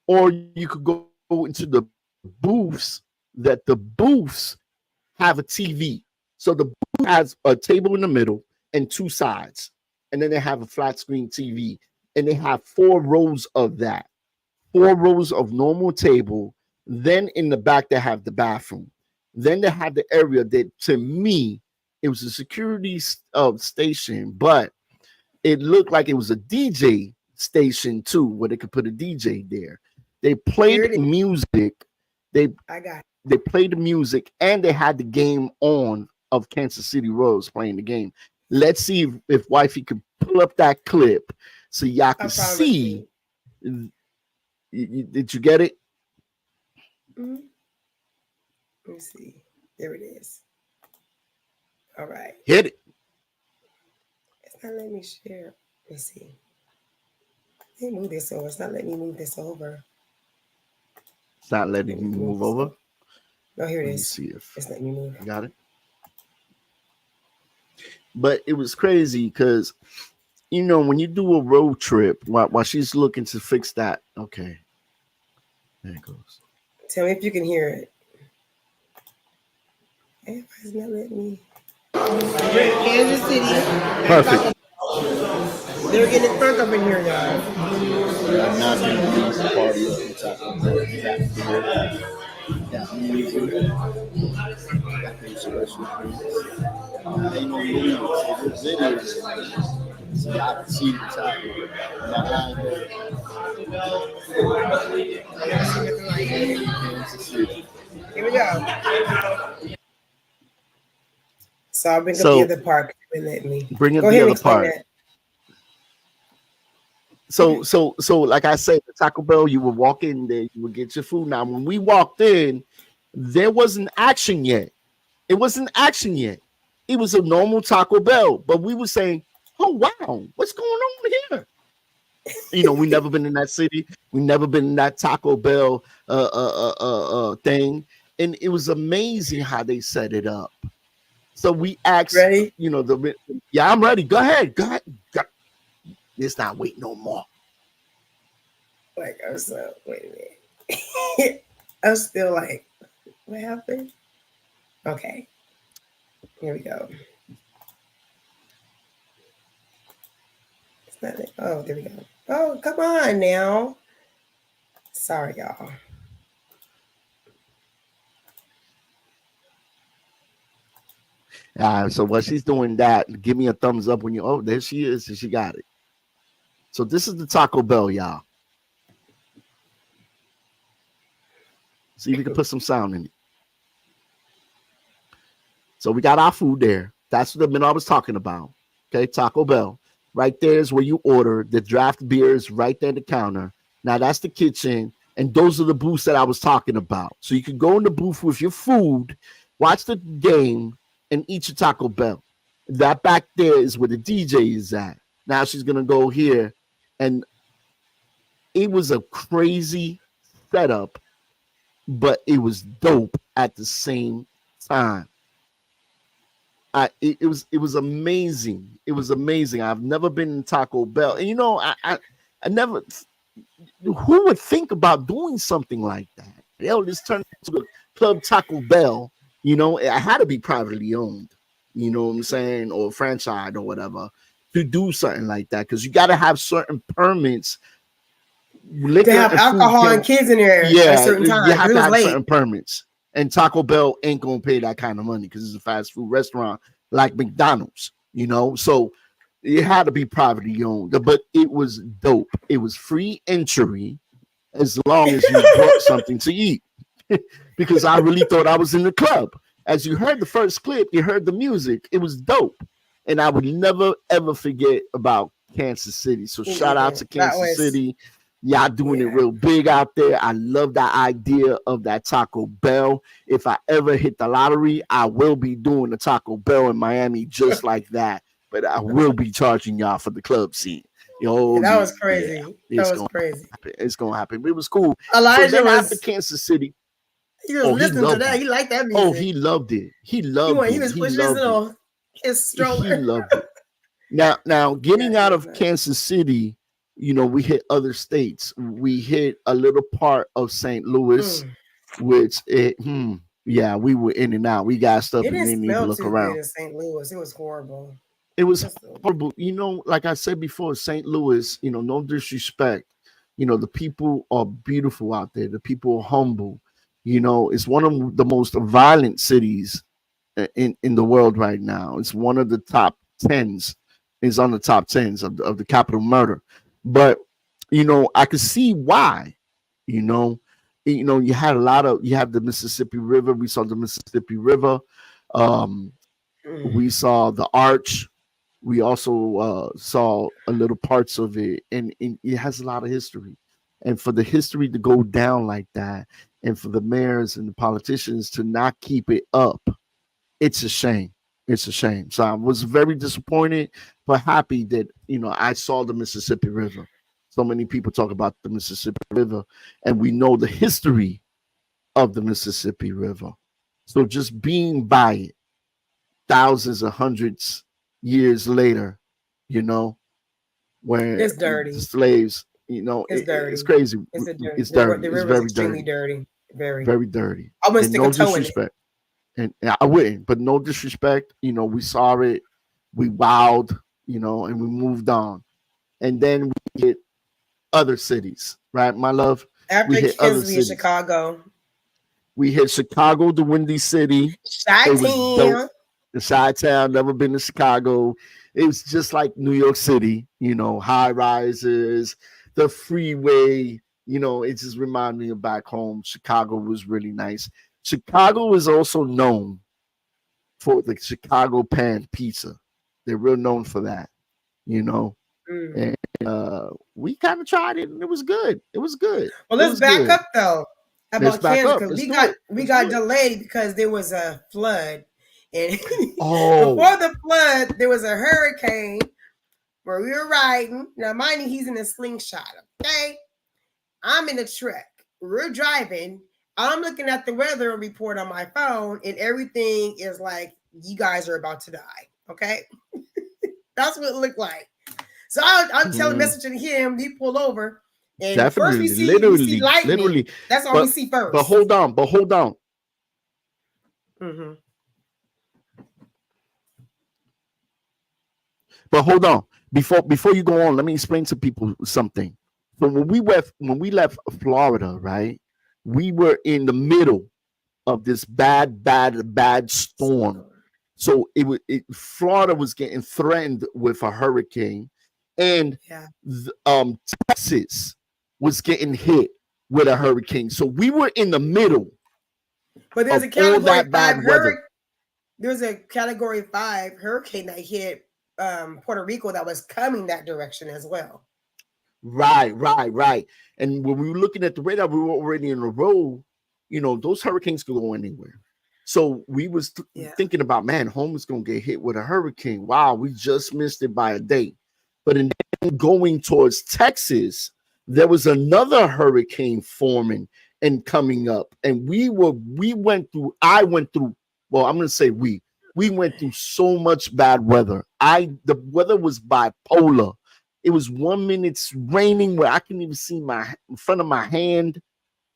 or you could go go into the booths, that the booths have a TV. So the booth has a table in the middle and two sides, and then they have a flat screen TV, and they have 4 rows of that, 4 rows of normal table. Then in the back they have the bathroom. Then they have the area that, to me, it was a security station, but it looked like it was a DJ station too, where they could put a DJ there. They played music. They played the music, and they had the game on of Kansas City Royals playing the game. Let's see if wifey could pull up that clip so y'all can see. Did you get it? Mm-hmm. Let me see. There it is. All right. Hit it. It's not letting me share. Let me see. Let me move this over. It's not letting me move this over. It's not letting you move over. No, here it Let me is. see if it's letting me move. Got it. But it was crazy because, you know, when you do a road trip, while she's looking to fix that, okay, there it goes. Tell me if you can hear it. Everybody's not letting me. Kansas City. Perfect. They're getting drunk up in here, y'all. I'm not going to leave the party up and talk about that. Got music. Got the special drinks. Ain't no music. So this video is so y'all can see the top behind her. Here we go. So I'll bring up the other part. Let me bring up the other part. So like I said, the Taco Bell, you would walk in there, you would get your food. Now, when we walked in, there wasn't action yet. It wasn't action yet. It was a normal Taco Bell, but we were saying, "Oh wow, what's going on here?" You know, we never been in that city. We never been in that Taco Bell thing, and it was amazing how they set it up. So we asked, ready? You know, yeah, I'm ready. Go ahead. It's not wait no more. Like, I was wait a minute. I was still like, what happened? Okay. Here we go. It's not. Oh, there we go. Oh, come on now. Sorry, y'all. So while she's doing that, give me a thumbs up when you. Oh, there she is. She got it. So this is the Taco Bell, y'all. See if we can put some sound in it. So we got our food there. That's the minute I was talking about. Okay, Taco Bell. Right there is where you order the draft beers right there at the counter. Now that's the kitchen, and those are the booths that I was talking about. So you can go in the booth with your food, watch the game, and eat your Taco Bell. That back there is where the DJ is at. Now she's gonna go here, and it was a crazy setup, but it was dope at the same time. It was amazing. It was amazing. I've never been in Taco Bell, and you know, I never. Who would think about doing something like that? They'll just turn into a Club Taco Bell. You know, it had to be privately owned. You know what I'm saying, or franchised or whatever, to do something like that, because you got to have certain permits. To have alcohol and kids in there at a certain time. You have to have certain permits. And Taco Bell ain't gonna pay that kind of money because it's a fast food restaurant like McDonald's, you know. So it had to be privately owned, but it was dope. It was free entry as long as you brought something to eat. Because I really thought I was in the club. As you heard the first clip, you heard the music. It was dope, and I would never ever forget about Kansas City. So shout out to Kansas City. Y'all doing it real big out there. I love that idea of that Taco Bell. If I ever hit the lottery, I will be doing the Taco Bell in Miami just like that. But I will be charging y'all for the club scene. Yo, that was crazy. Yeah, that was crazy. It's gonna happen. But it was cool. Elijah so was after Kansas City. He was listening to that. He liked that music. Oh, he loved it. He loved it. He was pushing his stroller. He loved it. Now, getting out of Kansas City, You know, we hit other states. We hit a little part of St. Louis, which yeah, we were in and out. We gassed up It and didn't didn't even smell look too good around. in St. Louis. It was horrible. It was Just horrible. You know, like I said before, St. Louis, you know, no disrespect. You know, the people are beautiful out there. The people are humble. You know, it's one of the most violent cities in the world right now. It's one of the top tens. Is on the top tens of the capital murder. But you know, I could see why. You know, you had you have the Mississippi River. We saw the Mississippi River. We saw the Arch. We also saw a little parts of it, and it has a lot of history. And for the history to go down like that, and for the mayors and the politicians to not keep it up, it's a shame. It's a shame. So I was very disappointed, but happy that I saw the Mississippi River. So many people talk about the Mississippi River, and we know the history of the Mississippi River. So just being by it, thousands or hundreds years later, where it's dirty. the slaves, It's dirty. it's crazy. It's dirty. It's dirty. The It's river is very extremely dirty. dirty. Very dirty. I wouldn't And stick no a toe in it. disrespect. And I wouldn't, but no disrespect. We saw it, we wowed, and we moved on. And then we hit other cities, right, my love? After We hit other Kinsby in cities. Chicago, We hit Chicago, the Windy City. It was Chi-Town. dope. The Chi-Town, never been to Chicago. It was just like New York City, high rises, the freeway, it just reminded me of back home. Chicago was really nice. Chicago is also known for the Chicago pan pizza. They're real known for that, And we kind of tried it, and it was good. It was good. Well, It let's was back good. up though Let's about back Kansas up. because Let's we do got it. we Let's got do it. delayed because there was a flood, and Oh. before the flood there was a hurricane where we were riding. Now, mind you, he's in a slingshot. Okay, I'm in a truck. We're driving. I'm looking at the weather report on my phone, and everything is like, you guys are about to die. Okay, that's what it looked like. So I'm telling messaging him. He pulled over. And first we see lightning. literally. That's all we see first. But hold on. Mm-hmm. But hold on. Before you go on, let me explain to people something. So when we left Florida, right? We were in the middle of this bad storm. So Florida was getting threatened with a hurricane, and Texas was getting hit with a hurricane. So we were in the middle. But there's of a category all that 5 bad weather. There's a category 5 hurricane that hit Puerto Rico that was coming that direction as well. Right. And when we were looking at the radar, we were already in a row. Those hurricanes could go anywhere. So we was thinking about, man, home is going to get hit with a hurricane. Wow, we just missed it by a day. But in going towards Texas, there was another hurricane forming and coming up. And I went through, well, I'm going to say we went through so much bad weather. The weather was bipolar. It was 1 minute it's raining where I can even see in front of my hand.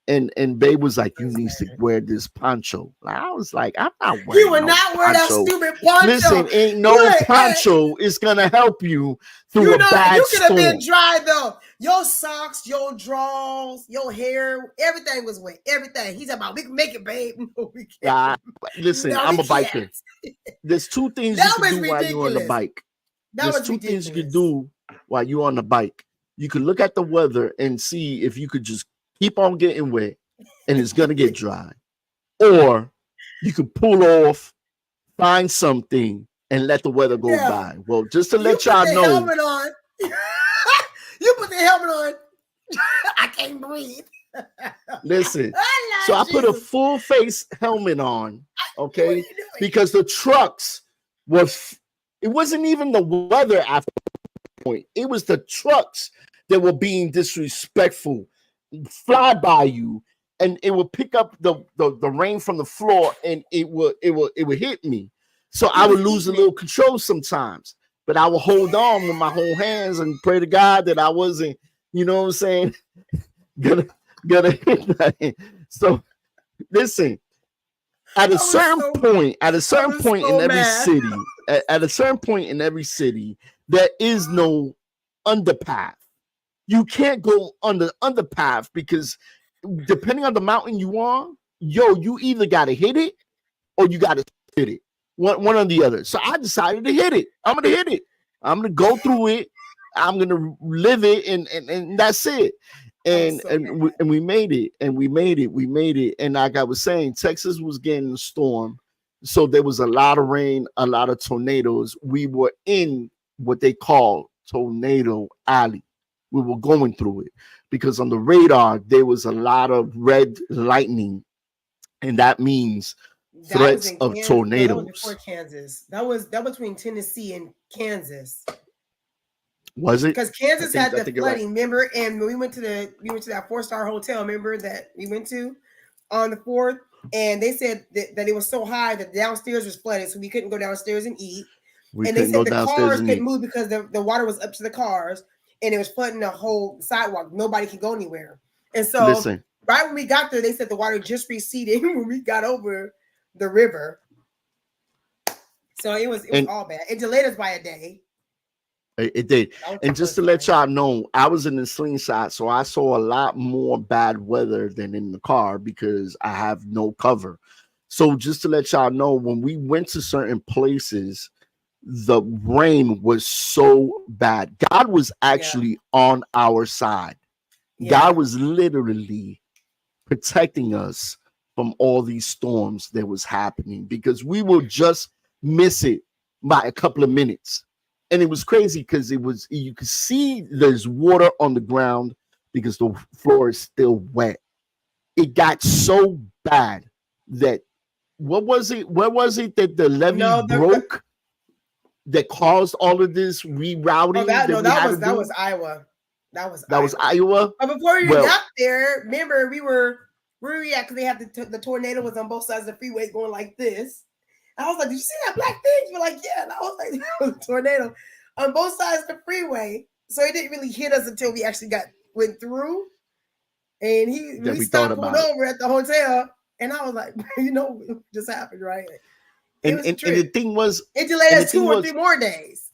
And Babe was like, you need to wear this poncho. I was like, I'm not wearing You would not wear poncho. that stupid poncho. Listen, ain't no poncho is gonna help you through a bad You could have storm. been dry though. Your socks, your drawers, your hair, everything was wet. Everything. He's about, we can make it, babe. No, we can't. Listen, No, I'm we a biker. can't. There's two things That you can do was while you're on the ridiculous. bike. That There's was two ridiculous. things you can do while you're on the bike. You can look at the weather and see if you could just keep on getting wet and it's gonna get dry. Or you can pull off, find something, and let the weather go by. Well, just to let y'all know. Helmet on. You put the helmet on. I can't breathe. Listen, so I put a full face helmet on, okay? Because the trucks it wasn't even the weather after that point. It was the trucks that were being disrespectful, fly by you, and it would pick up the rain from the floor, and it would hit me. So I would lose a little control sometimes. but I would hold on with my whole hands and pray to God that I wasn't, you know what I'm saying, gonna hit that. So listen, at a certain point in every city, at a certain point in every city, there is no underpath. You can't go on the underpath because depending on the mountain you are, you either gotta hit it or you gotta hit it. One or the other. So I decided to hit it. I'm gonna hit it. I'm gonna go through it. I'm gonna live it, and that's it. And we made it, and we made it. And like I was saying, Texas was getting a storm, so there was a lot of rain, a lot of tornadoes. We were in what they call Tornado Alley. We were going through it because on the radar there was a lot of red lightning, and that means threats of tornadoes. That was before Kansas. That was between Tennessee and Kansas. Was it? Because Kansas had the flooding, remember? And we went to that 4-star hotel, remember, that we went to on the 4th, and they said that it was so high that downstairs was flooded, so we couldn't go downstairs and eat. And they said the cars couldn't move because the water was up to the cars, and it was flooding the whole sidewalk. Nobody could go anywhere. And so right when we got there, they said the water just receded when we got over the river. So it was all bad. It delayed us by a day. It did. And just to let y'all know, I was in the slingshot, so I saw a lot more bad weather than in the car because I have no cover. So just to let y'all know, when we went to certain places, the rain was so bad. God was actually on our side. God was literally protecting us from all these storms that was happening because we will just miss it by a couple of minutes. And it was crazy because you could see there's water on the ground because the floor is still wet. It got so bad that what was it that the levee broke that caused all of this rerouting? That was Iowa. That was Iowa. But before we got there, remember where we at? Because they had the tornado was on both sides of the freeway going like this. I was like, did you see that black thing? We're like, yeah. And I was like, that was a tornado on both sides of the freeway. So it didn't really hit us until we actually went through. And we stopped pulled over at the hotel. And I was like, what just happened, right? And the thing was, it delayed us 2 or 3 more days.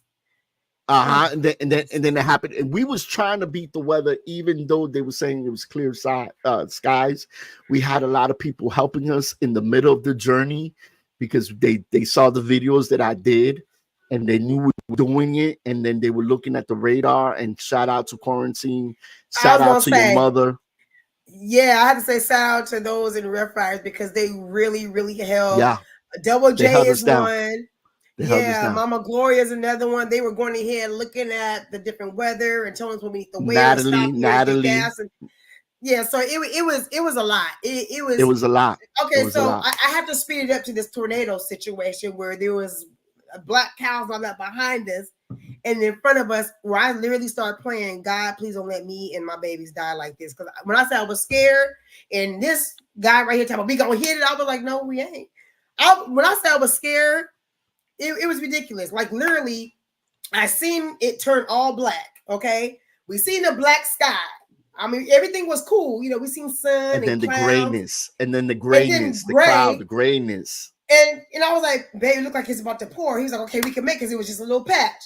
And then it happened. And we was trying to beat the weather, even though they were saying it was clear skies. We had a lot of people helping us in the middle of the journey because they saw the videos that I did and they knew we were doing it. And then they were looking at the radar. And shout out to Quarantine. Shout out to your mother. Yeah, I had to say shout out to those in Rough Riders because they really, really helped. Yeah. Double J is one. Yeah, Mama Gloria is another one. They were going ahead looking at the different weather and telling us when we need the weather. Natalie. Yeah, so it was a lot. It was a lot. Okay, so I have to speed it up to this tornado situation where there was black cows all that behind us, and in front of us, where I literally started praying, God, please don't let me and my babies die like this. Because when I said I was scared, and this guy right here talking about we gonna hit it, I was like, no, we ain't. When I said I was scared, it was ridiculous. Like literally, I seen it turn all black. Okay, we seen the black sky. I mean, everything was cool. We seen sun and then the clouds, grayness, the cloud, the grayness. And I was like, babe, it looked like it's about to pour. He was like, okay, we can make it because it was just a little patch.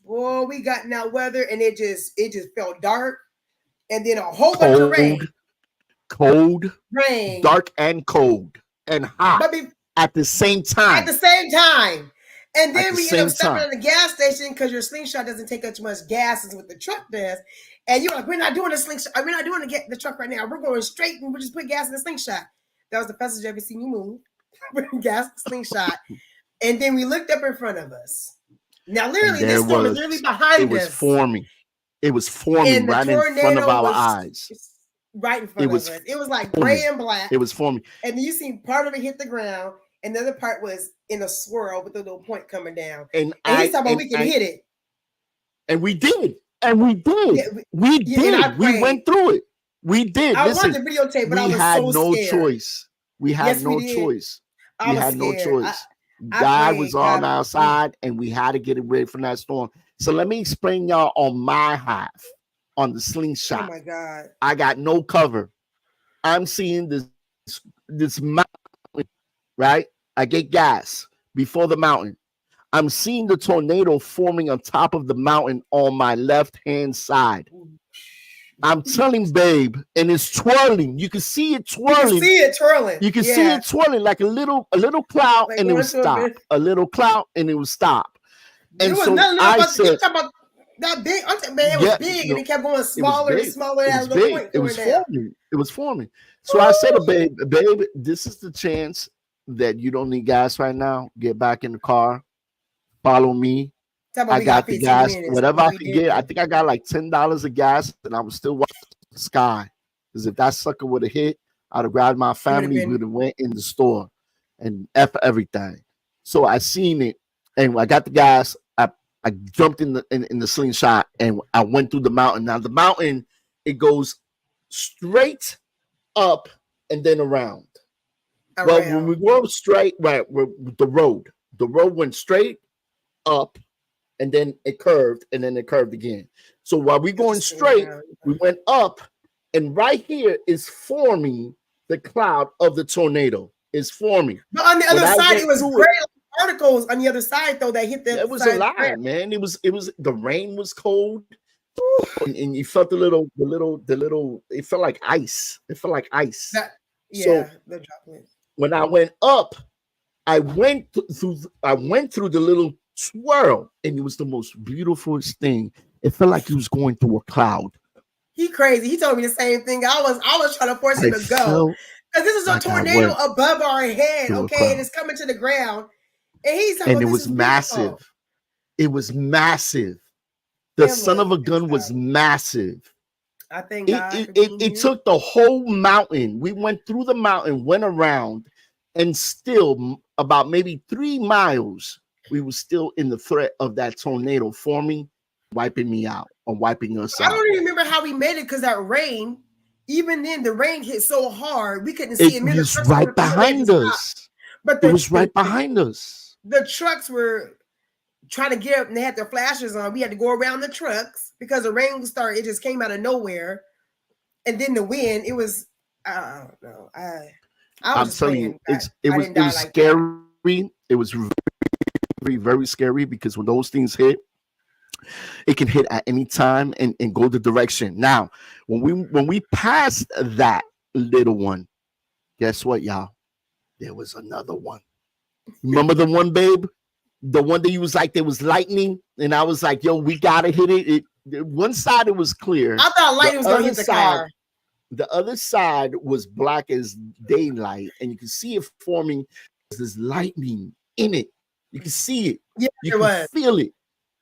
Boy, we got in that weather and it just felt dark. And then a whole bunch of rain. Cold, rain, dark and cold and hot at the same time. And then we end up stopping at the gas station because your slingshot doesn't take up too much gas as what the truck does. And you're like, we're not doing the slingshot. We're not doing the truck right now. We're going straight and we're just putting gas in the slingshot. That was the fastest you ever seen me move. Gas in the slingshot. And then we looked up in front of us. Now, literally, this storm is literally behind us. It was forming right in front of our eyes. Right in front of us. It was like gray and black. It was forming. And then you see part of it hit the ground. And the other part was in a swirl with a little point coming down. And he's talking about we can hit it. And we did. We did. We went through it. We did. I wanted the videotape, but I was so scared. We had no choice. We had no choice. God was on our side, and we had to get it ready from that storm. So let me explain y'all on my half on the slingshot. Oh my God! I got no cover. I'm seeing this mountain, right? I get gas before the mountain. I'm seeing the tornado forming on top of the mountain on my left-hand side. I'm telling babe, and it's twirling. You can see it twirling. You can see it twirling. You can see it twirling like a little cloud, like, and it would stop. A little cloud, and it would stop. And so I said, about that big. Man, it was big, and it kept going smaller and smaller. It was forming. It was forming. So I said to babe, this is the chance that you don't need gas right now. Get back in the car. Follow me. I got the gas. Whatever I could get. I think I got like $10 of gas, and I was still watching the sky. Because if that sucker would have hit, I'd have grabbed my family. We would have went in the store and F everything. So I seen it, and I got the gas. I jumped in the slingshot, and I went through the mountain. Now the mountain, it goes straight up and then around. Well, when we go straight, right, the road went straight up, and then it curved, and then it curved again. So while we're going straight, we went up, and right here is forming the cloud of the tornado. Is forming. But on the other side, it was gray particles on the other side, though, that hit the. It was a lot, man. It was. The rain was cold, and you felt the little. It felt like ice. It felt like ice. The droplets. When I went up, I went through the little swirl, and it was the most beautiful thing. It felt like he was going through a cloud. He crazy. He told me the same thing. I was trying to force him to go, because this is a tornado above our head, okay, and it's coming to the ground, and it was massive. It was massive. The son of a gun was massive. I think it took the whole mountain. We went through the mountain, went around, and still about maybe 3 miles, we were still in the threat of that tornado forming, wiping me out or wiping us out. I don't even remember how we made it, because that rain, even then, the rain hit so hard we couldn't see it. It was right behind us. But it was right behind us. The trucks were trying to get up, and they had their flashes on. We had to go around the trucks because the rain started. It just came out of nowhere, and then the wind. It was, I don't know. I'm telling you, it was scary. It was very, very scary, because when those things hit, it can hit at any time and go the direction. Now, when we passed that little one, guess what, y'all? There was another one. Remember the one, babe? The one that you was like, there was lightning, and I was like, yo, we gotta hit it. One side it was clear. I thought lightning was gonna hit the car. The other side was black as daylight, and you can see it forming. There's lightning in it. You can see it. Yeah, you can feel it.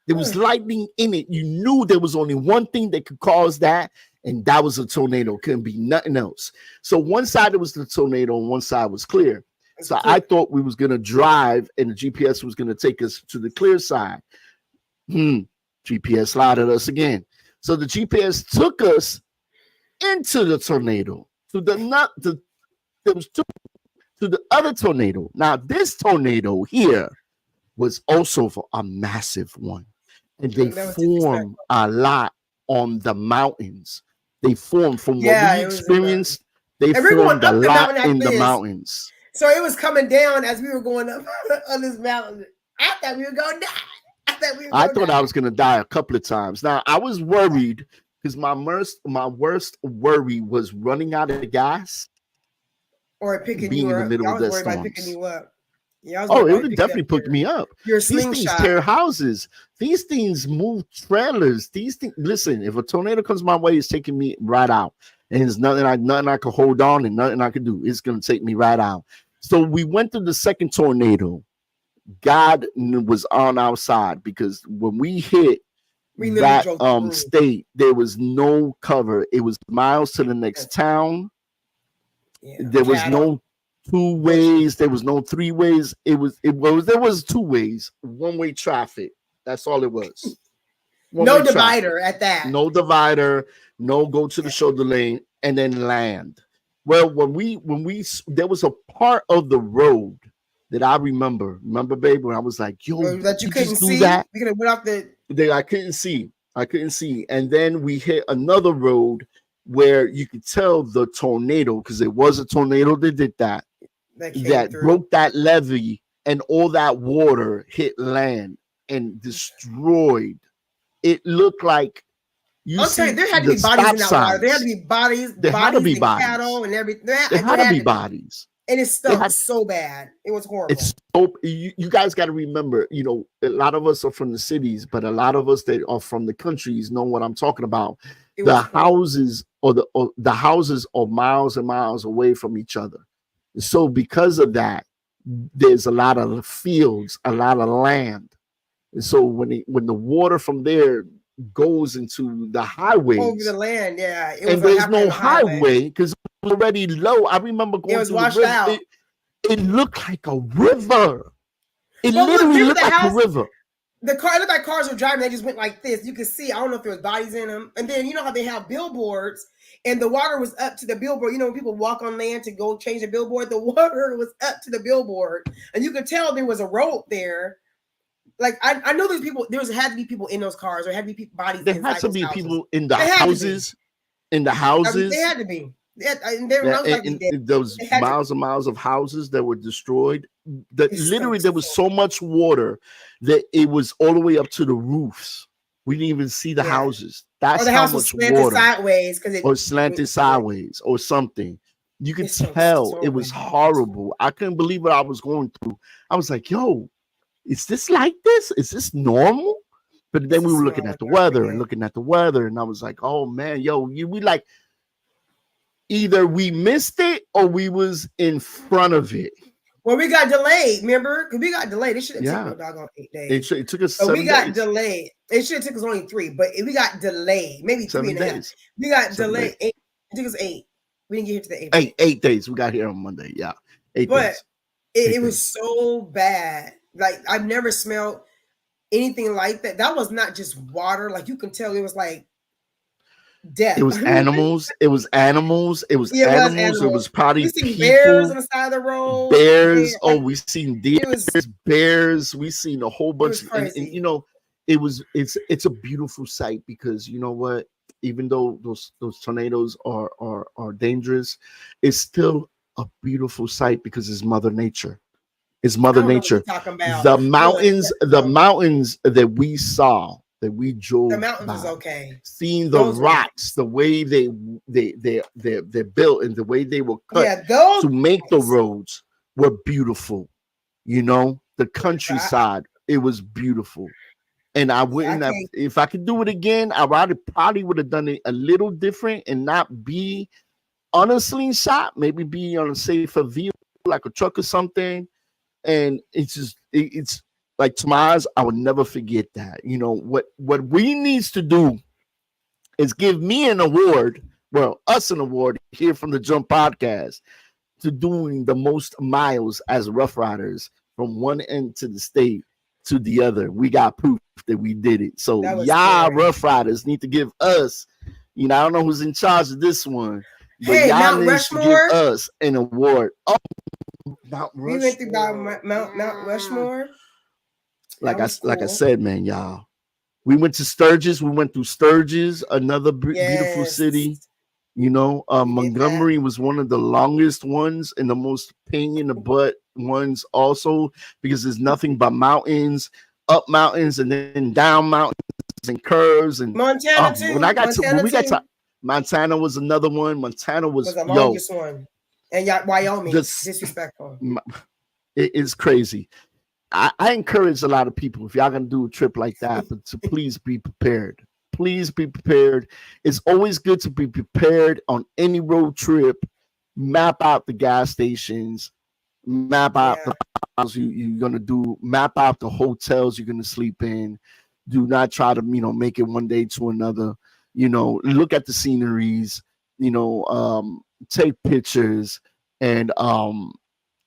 There was lightning in it. You knew there was only one thing that could cause that, and that was a tornado. Couldn't be nothing else. So one side it was the tornado, and one side was clear. So I thought we was gonna drive, and the GPS was gonna take us to the clear side. GPS lied at us again. So the GPS took us into the tornado, to the other tornado. Now this tornado here was also for a massive one, and they formed a lot on the mountains. They formed from what we experienced. They formed a lot in the mountains. So it was coming down as we were going up on this mountain. I thought we were going to die. I thought I was going to die a couple of times. Now, I was worried because my worst worry was running out of gas. Or picking being you in the middle of the storms. By picking you up. Yeah, it would definitely pick me up. These things tear houses. These things move trailers. These things. Listen, if a tornado comes my way, it's taking me right out. And there's nothing I could hold on, and nothing I could do. It's going to take me right out. So we went through the second tornado. God was on our side, because when we hit that state, there was no cover. It was miles to the next town. Yeah. There was no 2 ways. There was no 3 ways. There was 2 ways. One-way traffic. That's all it was. No divider at that. No divider. No go to the shoulder lane and then land. Well, when we there was a part of the road that I remember. Remember, babe, when I was like, yo, that you couldn't just see. do that? We could have went off the. I couldn't see. And then we hit another road where you could tell the tornado, because it was a tornado that did that broke that levee, and all that water hit land and destroyed. It looked like I'm saying there had to be bodies in that water. There had to be bodies. There had to be bodies. Cattle and everything. There had to be bodies. And it stunk so bad. It was horrible. It's so, you guys got to remember, you know, a lot of us are from the cities, but a lot of us that are from the countries know what I'm talking about. The houses the houses are miles and miles away from each other. So because of that, there's a lot of fields, a lot of land. And so when the water from there goes into the highways over the land, and there's no highway because it's already low. I remember going through the river. Out. It looked like a river. It literally looked like a river. The car, it looked like cars were driving. They just went like this. You could see. I don't know if there was bodies in them. And then you know how they have billboards, and the water was up to the billboard. You know when people walk on land to go change the billboard, the water was up to the billboard, and you could tell there was a road there. Like I know there's people. Had to be people in those cars, or had to be bodies. There had to be people in the houses. In the houses, I mean, they had to be. Those miles and miles of houses that were destroyed. Literally, there was so much water that it was all the way up to the roofs. We didn't even see the houses. That's how much water. Sideways, or slanted sideways, or something. You could tell it was horrible. I couldn't believe what I was going through. I was like, "Yo, is this like this? Is this normal?" But then we were looking at the weather and looking at the weather, and I was like, "Oh man, yo, we like." Either we missed it or we was in front of it. Well, we got delayed, remember? Because we got delayed. It should have taken a doggone 8 days. It took us 7 days. We got delayed. It should have took us only 3, but we got delayed. Maybe 3 days. We got delayed. It took us 8. We didn't get here to the 8th. 8 days. We got here on Monday. Yeah. 8 days. It was so bad. Like, I've never smelled anything like that. That was not just water. Like, you can tell it was like death. It was animals. It was animals. It was animals. It was probably we seen bears on the side of the road. Bears. We seen deer. Bears. We seen a whole bunch. And you know, it's a beautiful sight because you know what? Even though those tornadoes are dangerous, it's still a beautiful sight because it's Mother Nature. It's Mother Nature. The mountains that we saw. That we drove. The mountains was okay. Seeing the rocks, the way they're built, and the way they were cut to make the roads were beautiful. You know, the countryside, it was beautiful. And I wouldn't have, if I could do it again, I probably would have done it a little different and not be on a slingshot, maybe be on a safer vehicle like a truck or something. And it's like Tomas, I would never forget that. You know, what we needs to do is give me an award, us an award here from the Jump Podcast to doing the most miles as Rough Riders from one end to the state to the other. We got proof that we did it. So y'all Rough Riders need to give us, you know, I don't know who's in charge of this one, but y'all need to give us an award. Oh, Mount Rushmore. We went through Mount Rushmore. Like I said, man, y'all. We went to Sturgis. We went through Sturgis, another beautiful city. You know, Montgomery was one of the longest ones and the most pain in the butt ones also because there's nothing but mountains, up mountains, and then down mountains and curves. And Montana too. When we got to Montana was another one. Montana was the longest one. And Wyoming, disrespectful. It is crazy. I encourage a lot of people, if y'all gonna do a trip like that, but to please be prepared. Please be prepared. It's always good to be prepared on any road trip. Map out the gas stations, map out the house you're gonna do, map out the hotels you're gonna sleep in. Do not try to, you know, make it one day to another. You know, look at the sceneries, you know, take pictures, and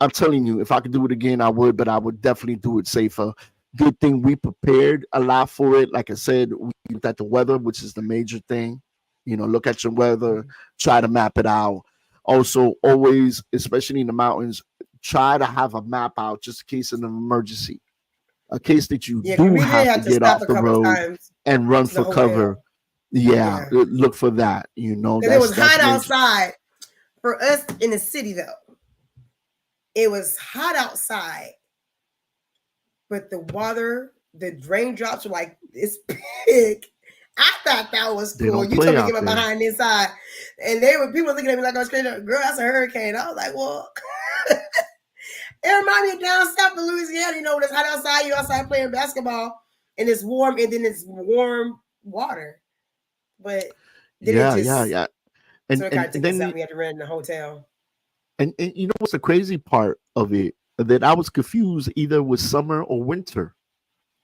I'm telling you, if I could do it again, I would, but I would definitely do it safer. Good thing we prepared a lot for it. Like I said, we looked at the weather, which is the major thing. You know, look at your weather, try to map it out. Also, always, especially in the mountains, try to have a map out just in case of an emergency, a case that you Yeah, 'cause do we did have have to get stop off a the couple road times and run to the for cover. hotel. Yeah, look for that. You know, Because it was hot major. outside for us in the city, though. It was hot outside, but the water, the raindrops were like this big. I thought that was They cool. don't You play told me out to get there. behind this side, and they were people looking at me like I was crazy. Girl, that's a hurricane. I was like, well, it reminded me of down south in Louisiana. You know, when it's hot outside, you outside playing basketball, and it's warm, and then it's warm water. But then Yeah. So it kind of took us then out. We had to rent in the hotel. and you know what's the crazy part of it? That I was confused either with summer or winter,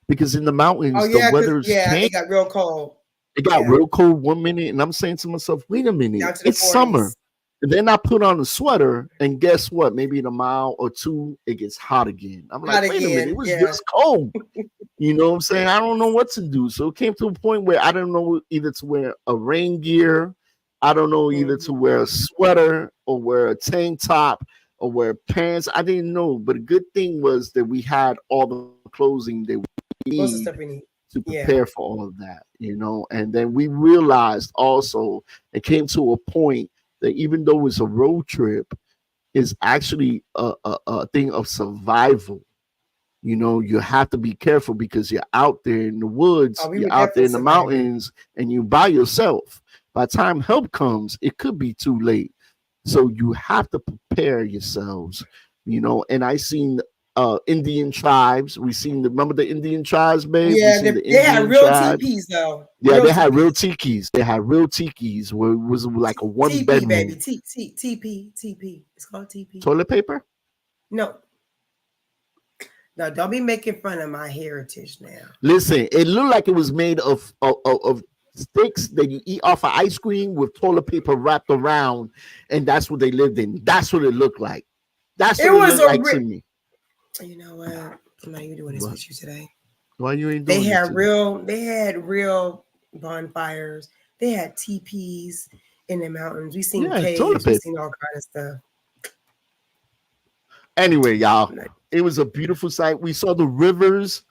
because in the mountains the weather's it got real cold. It got real cold 1 minute, and I'm saying to myself, wait a minute, it's 40s. summer. And then I put on a sweater, and guess what? Maybe in a mile or two, it gets hot again. I'm like, wait a minute, it was just cold. You know what I'm saying? I don't know what to do. So it came to a point where I don't know either to wear a rain gear, I don't know either to wear a sweater or wear a tank top or wear pants. I didn't know. But a good thing was that we had all the clothing that we need to prepare for all of that, you know. And then we realized also it came to a point that even though it's a road trip, it's actually a thing of survival. You know, you have to be careful because you're out there in the woods, you're out there in the mountains, and you by yourself. By the time help comes, it could be too late. So you have to prepare yourselves, you know. And I seen Indian tribes. We seen remember the Indian tribes, babe? Yeah, they had real teepees though. Yeah, they had real teepees. They had real teepees where it was like a one bedroom. Baby, TP. It's called TP. Toilet paper? No, don't be making fun of my heritage now. Listen, it looked like it was made of sticks that you eat off of ice cream with toilet paper wrapped around, and that's what they lived in. That's what it looked like. That's what it looked like to me. You know what? I'm not even doing this with you today. Why you ain't doing They had real bonfires. They had teepees in the mountains. We seen caves. We seen all kind of stuff. Anyway, y'all, it was a beautiful sight. We saw the rivers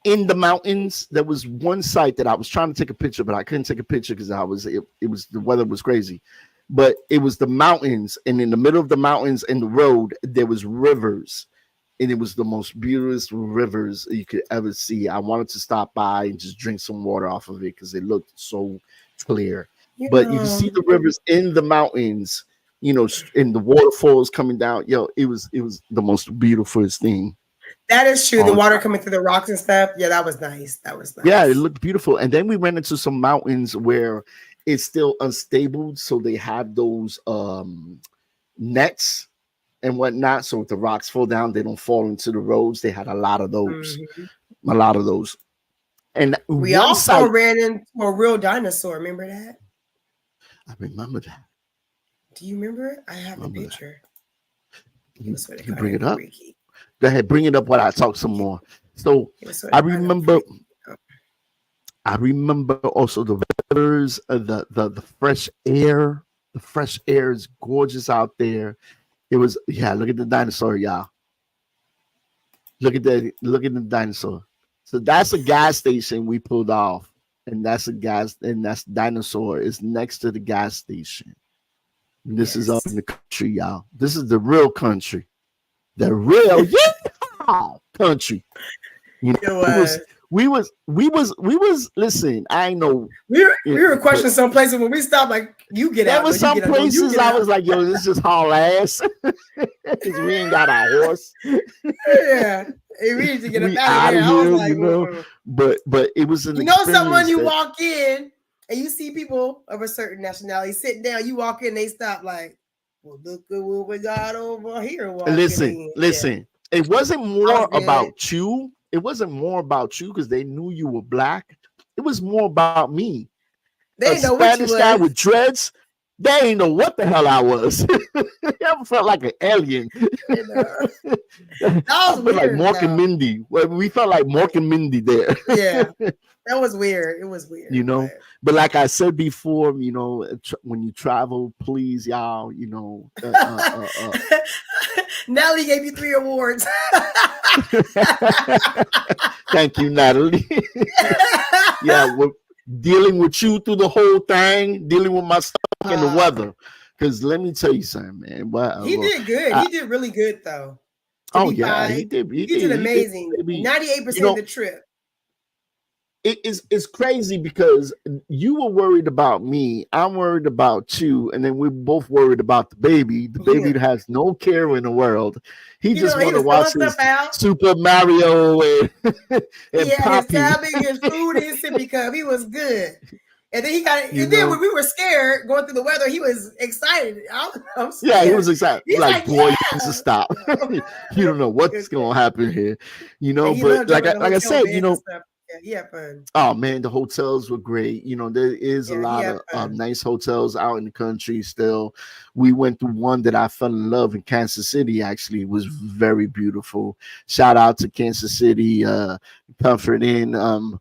in the mountains. There was one site that I was trying to take a picture, but I couldn't take a picture because it was the weather was crazy. But it was the mountains, and in the middle of the mountains and the road, there was rivers. And it was the most beautiful rivers you could ever see. I wanted to stop by and just drink some water off of it because it looked so clear. But you can see the rivers in the mountains, you know, and the waterfalls coming down. Yo, it was the most beautiful thing. That is true. The water coming through the rocks and stuff. Yeah, that was nice. Yeah, it looked beautiful. And then we went into some mountains where it's still unstable. So they have those nets and whatnot, so if the rocks fall down, they don't fall into the roads. They had a lot of those, And we also ran into a real dinosaur. Remember that? I remember that. Do you remember it? I have a picture. You bring it up. Go ahead, bring it up while I talk some more. So I remember also the rivers, the fresh air. The fresh air is gorgeous out there. It was, look at the dinosaur, y'all. Look at the dinosaur. So that's a gas station we pulled off. And that's dinosaur is next to the gas station. And this is up in the country, y'all. This is the real country. The real country. You know, we was listen, I know we were questioning some places when we stopped, like, you get out. There was some places I was like, yo, this is haul ass. Because we ain't got our horse. Yeah. We need to get out of here. I was like, you know? But it was an someone you walk in and you see people of a certain nationality sitting down, you walk in, they stop like, well, look at what we got over here. Listen. It wasn't more about you. It wasn't more about you because they knew you were black. It was more about me. They know Spanish guy with dreads They ain't know what the hell I was. I felt like an alien. That I was felt like weird. Mork and Though. Mindy. Well, we felt like Mork and Mindy there. Yeah, that was weird. It was weird. You know, but like I said before, you know, when you travel, please, y'all, you know. Natalie gave you 3 awards. Thank you, Natalie. Yeah, we're dealing with you through the whole thing, dealing with my stuff and the weather. Because let me tell you something, man. Well, he did good. He did really good, though. Oh yeah, he did. He did amazing. 98% of the trip. It's crazy because you were worried about me, I'm worried about you, and then we're both worried about the baby. The baby has no care in the world. He just want to watch his Super Mario and Poppy. His tablet, his food, his sippy cup. He was good. And then he got. And then when we were scared going through the weather, he was excited. Yeah, he was excited. He's like, boy, you to stop. You don't know what's gonna happen here, you know. But like I said, you know. Yeah, he had fun. Oh man, the hotels were great. You know, there is a lot of nice hotels out in the country still. We went to one that I fell in love in Kansas City. Actually, it was very beautiful. Shout out to Kansas City, Comfort Inn.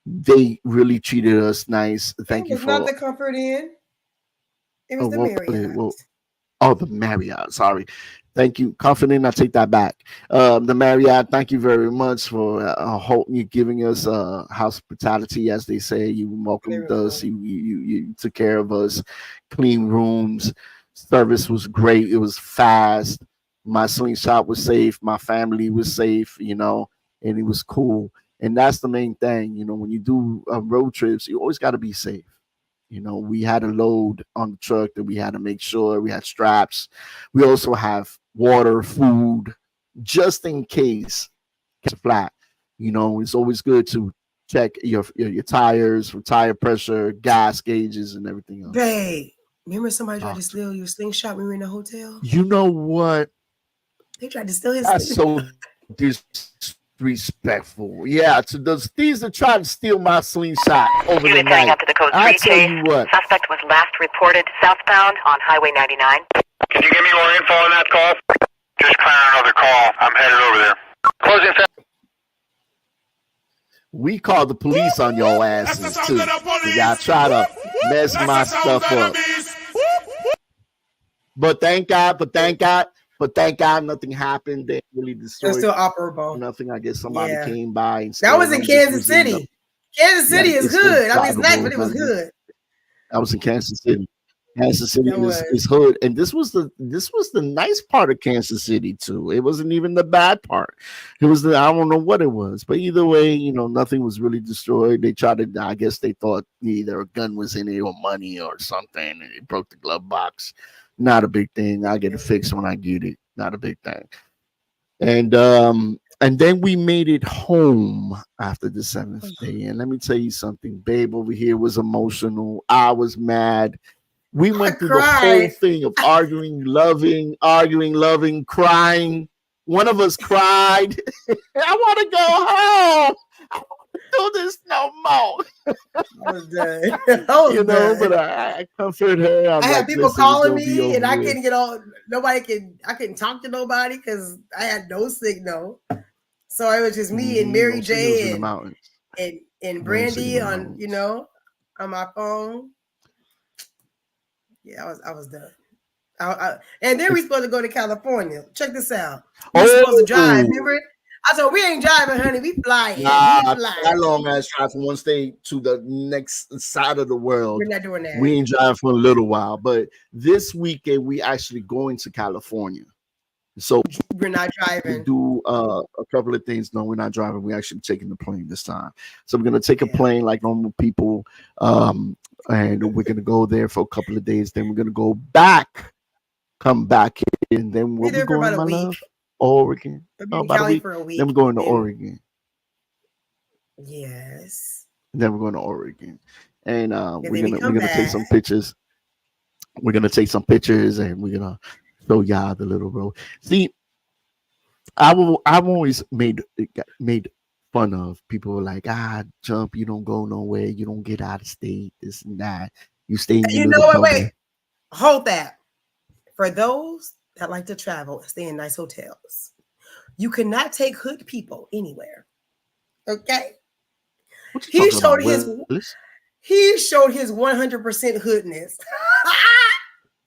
They really treated us nice. Thank you for not the Comfort Inn. It was the Marriott. The Marriott. Sorry. Thank you. Comfort Inn, I take that back. The Marriott, thank you very much for you giving us hospitality, as they say. You welcomed us. You took care of us. Clean rooms. Service was great. It was fast. My slingshot was safe. My family was safe, you know, and it was cool. And that's the main thing. You know, when you do road trips, you always got to be safe. You know, we had a load on the truck that we had to make sure we had straps. We also have water, food, just in case it's flat. You know, it's always good to check your tires for tire pressure, gas gauges, and everything else. Babe, remember somebody tried to steal your slingshot when we were in the hotel? You know what? They tried to steal his. That's so disrespectful. Yeah, to those thieves that tried to steal my slingshot over the night. Up to the code 3 I tell you what. Suspect was last reported southbound on Highway 99. Can you give me more info on that call? Just clearing another call. I'm headed over there. Closing fast. We called the police on your asses too. Y'all try to mess my stuff up. But thank God, nothing happened. They really destroyed. They're still operable. Nothing. I guess somebody came by and that was in Kansas City. Kansas City is good. I mean, it's nice, but it was good. I was in Kansas City. Kansas City is hood, and this was the nice part of Kansas City too. It wasn't even the bad part. It was I don't know what it was, but either way, you know, nothing was really destroyed. They tried to, I guess they thought either a gun was in it or money or something, and they broke the glove box. Not a big thing. I get it fixed when I get it. Not a big thing. And then we made it home after the 7th day. And let me tell you something, babe over here was emotional. I was mad. We went through the whole thing of arguing, loving, crying. One of us cried. I want to go home. I don't want to do this no more. I was done. But I comfort her. I had people calling me, and I couldn't get on. I couldn't talk to nobody because I had no signal. So it was just me and Mary J and Brandy on my phone. Yeah, I was done. And then we supposed to go to California. Check this out. We're supposed to drive. Remember? I said, we ain't driving, honey. We flying. That long ass drive from one state to the next side of the world. We're not doing that. We ain't driving for a little while. But this weekend, we actually going to California. So we're not driving. We do a couple of things. No, we're not driving. We're actually taking the plane this time. So we're gonna take a plane like normal people. And we're gonna go there for a couple of days. Then we're gonna come back here, and then we'll be going to love? Oregon. About a week. For a week. Then we're going to Oregon. Yes. Then we're going to Oregon, and we're gonna take some pictures. We're gonna take some pictures, and we're gonna show y'all the little road. See, I've always made fun of people like, Jump, you don't go nowhere, you don't get out of state, this and that. You stay in your wait. hold that. For those that like to travel and stay in nice hotels, you cannot take hood people anywhere. Okay. He showed his 100% hoodness.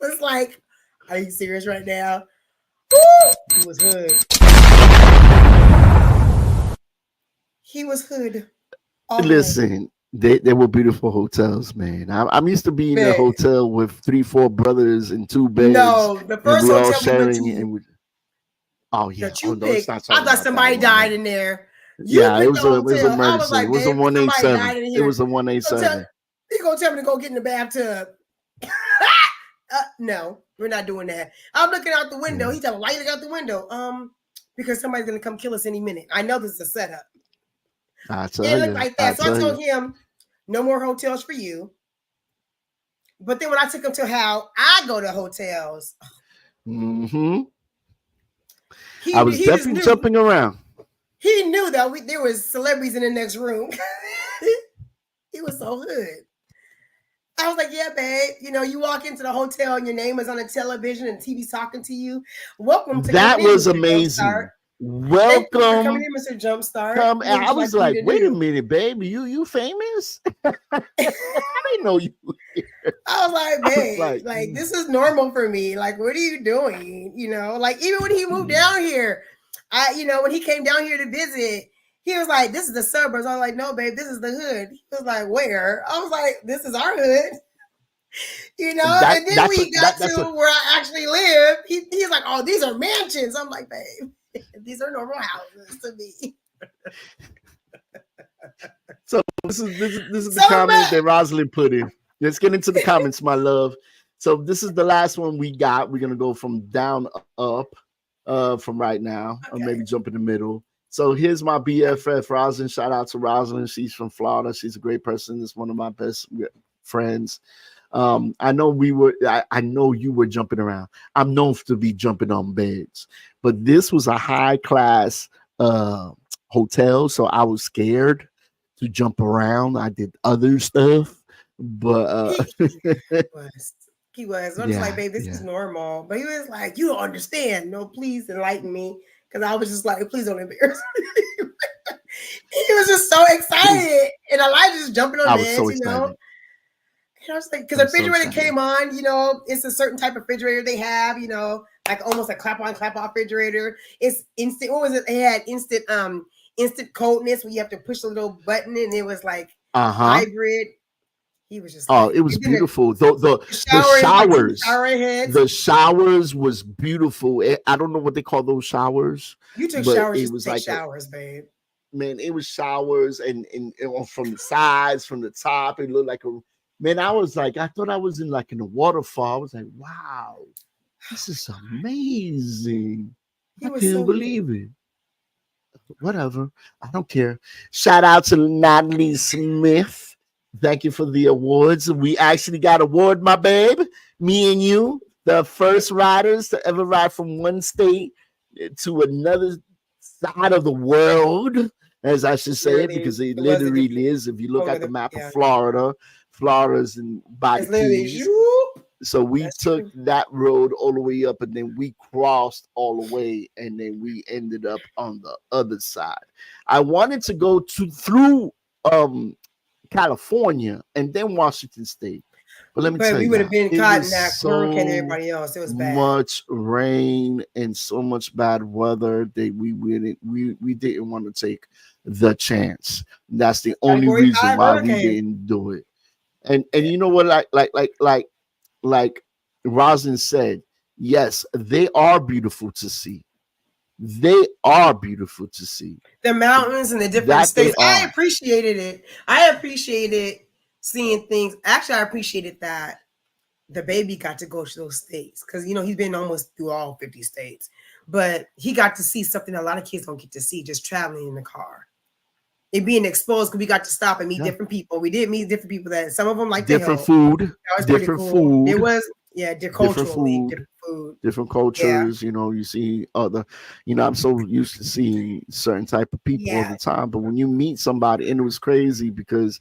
It's like, are you serious right now? Woo! He was hood. He was hood. Listen, they were beautiful hotels, man. I'm used to being in a hotel with 3-4 brothers in 2 beds. No, the first hotel we went to. Oh yeah. That you picked. I thought somebody died in there. Yeah, it was a murder scene. It was a 187. It was a 187. You gonna tell me to go get in the bathtub? No, we're not doing that. I'm looking out the window. He's telling me, why you look out the window? Because somebody's gonna come kill us any minute. I know this is a setup. It looked like that. So I told him, no more hotels for you. But then when I took him to how I go to hotels, I was definitely jumping around. He knew that there was celebrities in the next room. He was so good. I was like, yeah, babe. You know, you walk into the hotel and your name is on the television and TV's talking to you. Welcome to that was amazing. Welcome, coming in, Mr. Jumpstart. I was like, wait a minute, baby, you famous? I didn't know you were here. I was like, babe, like this is normal for me. Like, what are you doing? You know, like even when he moved down here, when he came down here to visit, he was like, this is the suburbs. I was like, no, babe, this is the hood. He was like, where? I was like, this is our hood. You know, and then we got to where I actually live. He's like, oh, these are mansions. I'm like, babe, these are normal houses to me. So this is the comment that Rosalind put in. Let's get into the comments, my love. So this is the last one we got. We're gonna go from down up from right now, or maybe jump in the middle. So here's my BFF, Rosalind. Shout out to Rosalind. She's from Florida. She's a great person. It's one of my best friends. I know I know you were jumping around. I'm known to be jumping on beds, but this was a high class hotel, so I was scared to jump around. I did other stuff, but he was. I was like, babe, this is normal. But he was like, you don't understand. No, please enlighten me. Because I was just like, please don't embarrass me. He was just so excited. And I like just jumping on beds, so excited. And I was like, because the refrigerator came on, it's a certain type of refrigerator they have, like almost a clap on, clap off refrigerator. It's instant. What was it? They had instant coldness where you have to push a little button and it was like hybrid. He was just it was beautiful. The showers was beautiful. I don't know what they call those showers. You took showers. It was like showers, babe. Man, it was showers and from the sides, from the top. It looked like I was like, I thought I was in a waterfall. I was like, wow, this is amazing. I can't believe it. Whatever. I don't care. Shout out to Natalie Smith. Thank you for the awards. We actually got award, my babe. Me and you, the first riders to ever ride from one state to another side of the world, as I should say it, because it literally is. If you look at the map of Florida, Florida's by the Keys. So we took that road all the way up, and then we crossed all the way, and then we ended up on the other side. I wanted to go through California and then Washington State, but let me tell you, we would have been caught in that hurricane. Everybody else, it was bad. Much rain and so much bad weather that we didn't want to take the chance. That's the only reason why we didn't do it. And you know what, like Rosin said, yes, they are beautiful to see. They are beautiful to see. The mountains and the different states. I appreciated it. I appreciated seeing things. Actually, I appreciated that the baby got to go to those states because, he's been almost through all 50 states. But he got to see something a lot of kids don't get to see just traveling in the car. It being exposed because we got to stop and meet different people. We did meet different people that some of them like different food. That was different cool. Food. It was different food. Different cultures, you see other, I'm so used to seeing certain type of people all the time. But when you meet somebody, and it was crazy because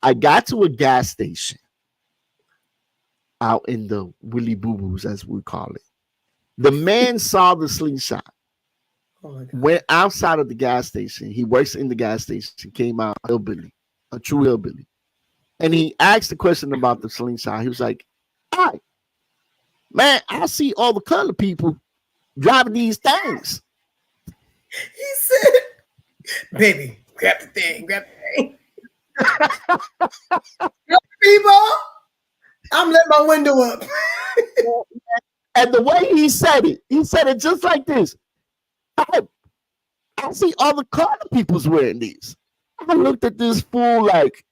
I got to a gas station out in the Willy Boo Boos, as we call it. The man saw the slingshot, went outside of the gas station. He works in the gas station, came out hillbilly, a true hillbilly. And he asked the question about the slingshot. He was like, all right, man, I see all the colored people driving these things. He said, baby, grab the thing. People, I'm letting my window up. And the way he said it just like this. I see all the colored people's wearing these. I looked at this fool like,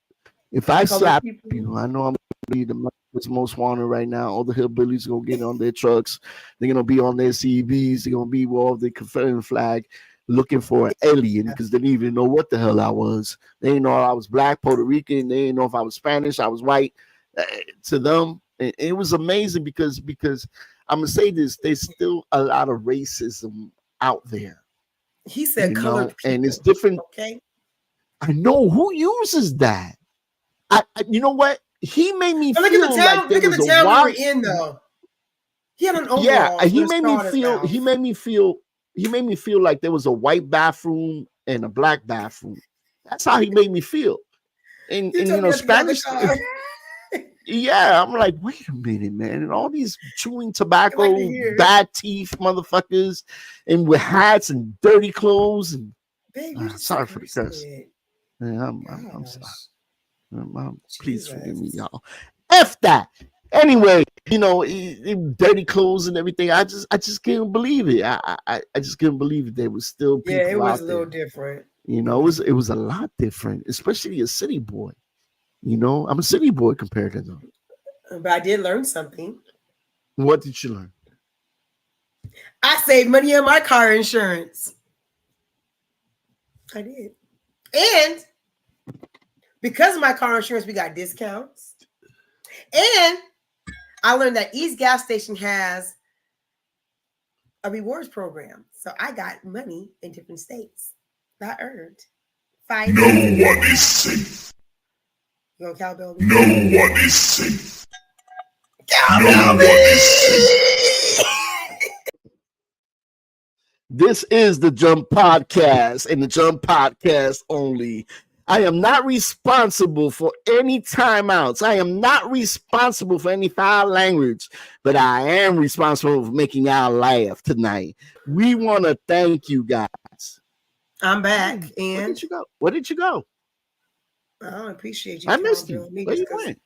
if I slap you, I know I'm gonna be the most wanted right now. All the hillbillies are gonna get on their trucks. They're gonna be on their CVs. They're gonna be with all the Confederate flag looking for an alien because they didn't even know what the hell I was. They didn't know I was black, Puerto Rican. They didn't know if I was Spanish, I was white. To them, it was amazing because I'm gonna say this: there's still a lot of racism out there. He said colored people. And it's different. Okay. I know who uses that. You know what? He made me feel like there was a wild. Look at the town we were in, though. He had an overall. Yeah, he made me feel like there was a white bathroom and a black bathroom. That's how he made me feel. And Spanish. Yeah, I'm like, wait a minute, man. And all these chewing tobacco, bad teeth motherfuckers, and with hats and dirty clothes. And sorry for the curse. Man, I'm sorry. Please forgive me, y'all. F that. Anyway, dirty clothes and everything. I just couldn't believe it. I just couldn't believe it. There was still people. Yeah, it was a little different. It was a lot different, especially a city boy. I'm a city boy compared to them. But I did learn something. What did you learn? I saved money on my car insurance. I did. And because of my car insurance, we got discounts. And I learned that East Gas Station has a rewards program. So I got money in different states that I earned. No one is safe. You go cowbell? No one is safe. No one is safe. This is the Jump Podcast and the Jump Podcast only. I am not responsible for any timeouts. I am not responsible for any foul language, but I am responsible for making y'all laugh tonight. We want to thank you guys. I'm back. And where did you go? Where did you go? I appreciate you. I missed you. Where you went?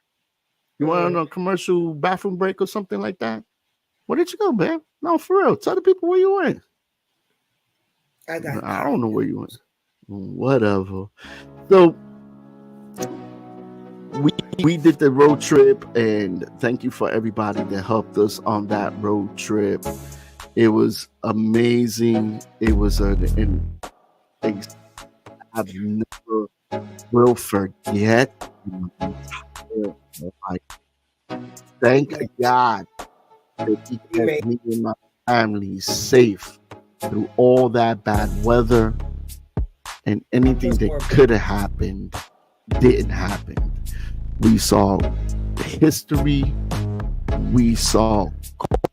You went on a commercial bathroom break or something like that? Where did you go, man? No, for real. Tell the people where you went. I don't know where you went. Whatever. So we did the road trip, and thank you for everybody that helped us on that road trip. It was amazing. It was an I've never will forget. Thank God that He kept me and my family safe through all that bad weather, and anything that could have happened didn't happen. We saw history, we saw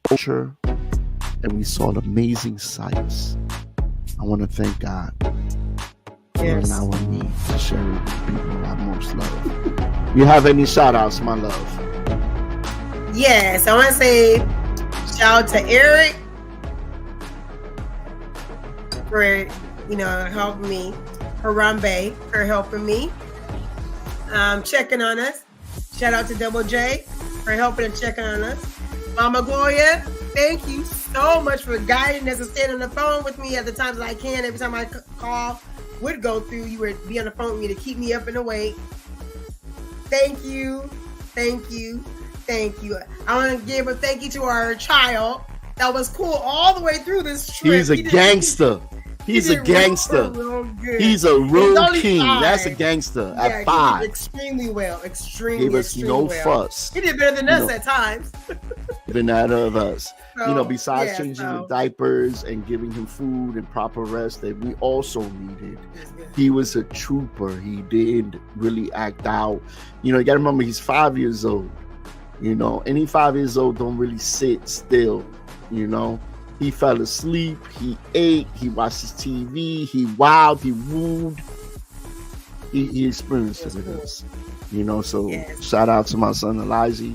culture, and we saw amazing sights. I want to thank God for allowing me to share with the people I most love. You have any shout outs, my love? Yes, I want to say shout out to Eric for helping me, Harambe for helping me, checking on us. Shout out to Double J for helping and checking on us. Mama Gloria, thank you so much for guiding us and staying on the phone with me at the times that I can. Every time I call would go through, you would be on the phone with me to keep me up and awake. Thank you. Thank you. Thank you. I want to give a thank you to our child that was cool all the way through this trip. He's a gangster. He's a gangster. He's a road king. 5. That's a gangster. At 5. He did extremely well. Gave us no fuss. He did better than us at times. Even out of us. So, besides changing the diapers and giving him food and proper rest that we also needed. He was a trooper. He did really act out. You got to remember, he's 5 years old. You know, any 5 years old don't really sit still. You know, he fell asleep, he ate, he watched his TV, he wowed, he wooed. He experienced it with us. You know, so shout out to my son Elijah,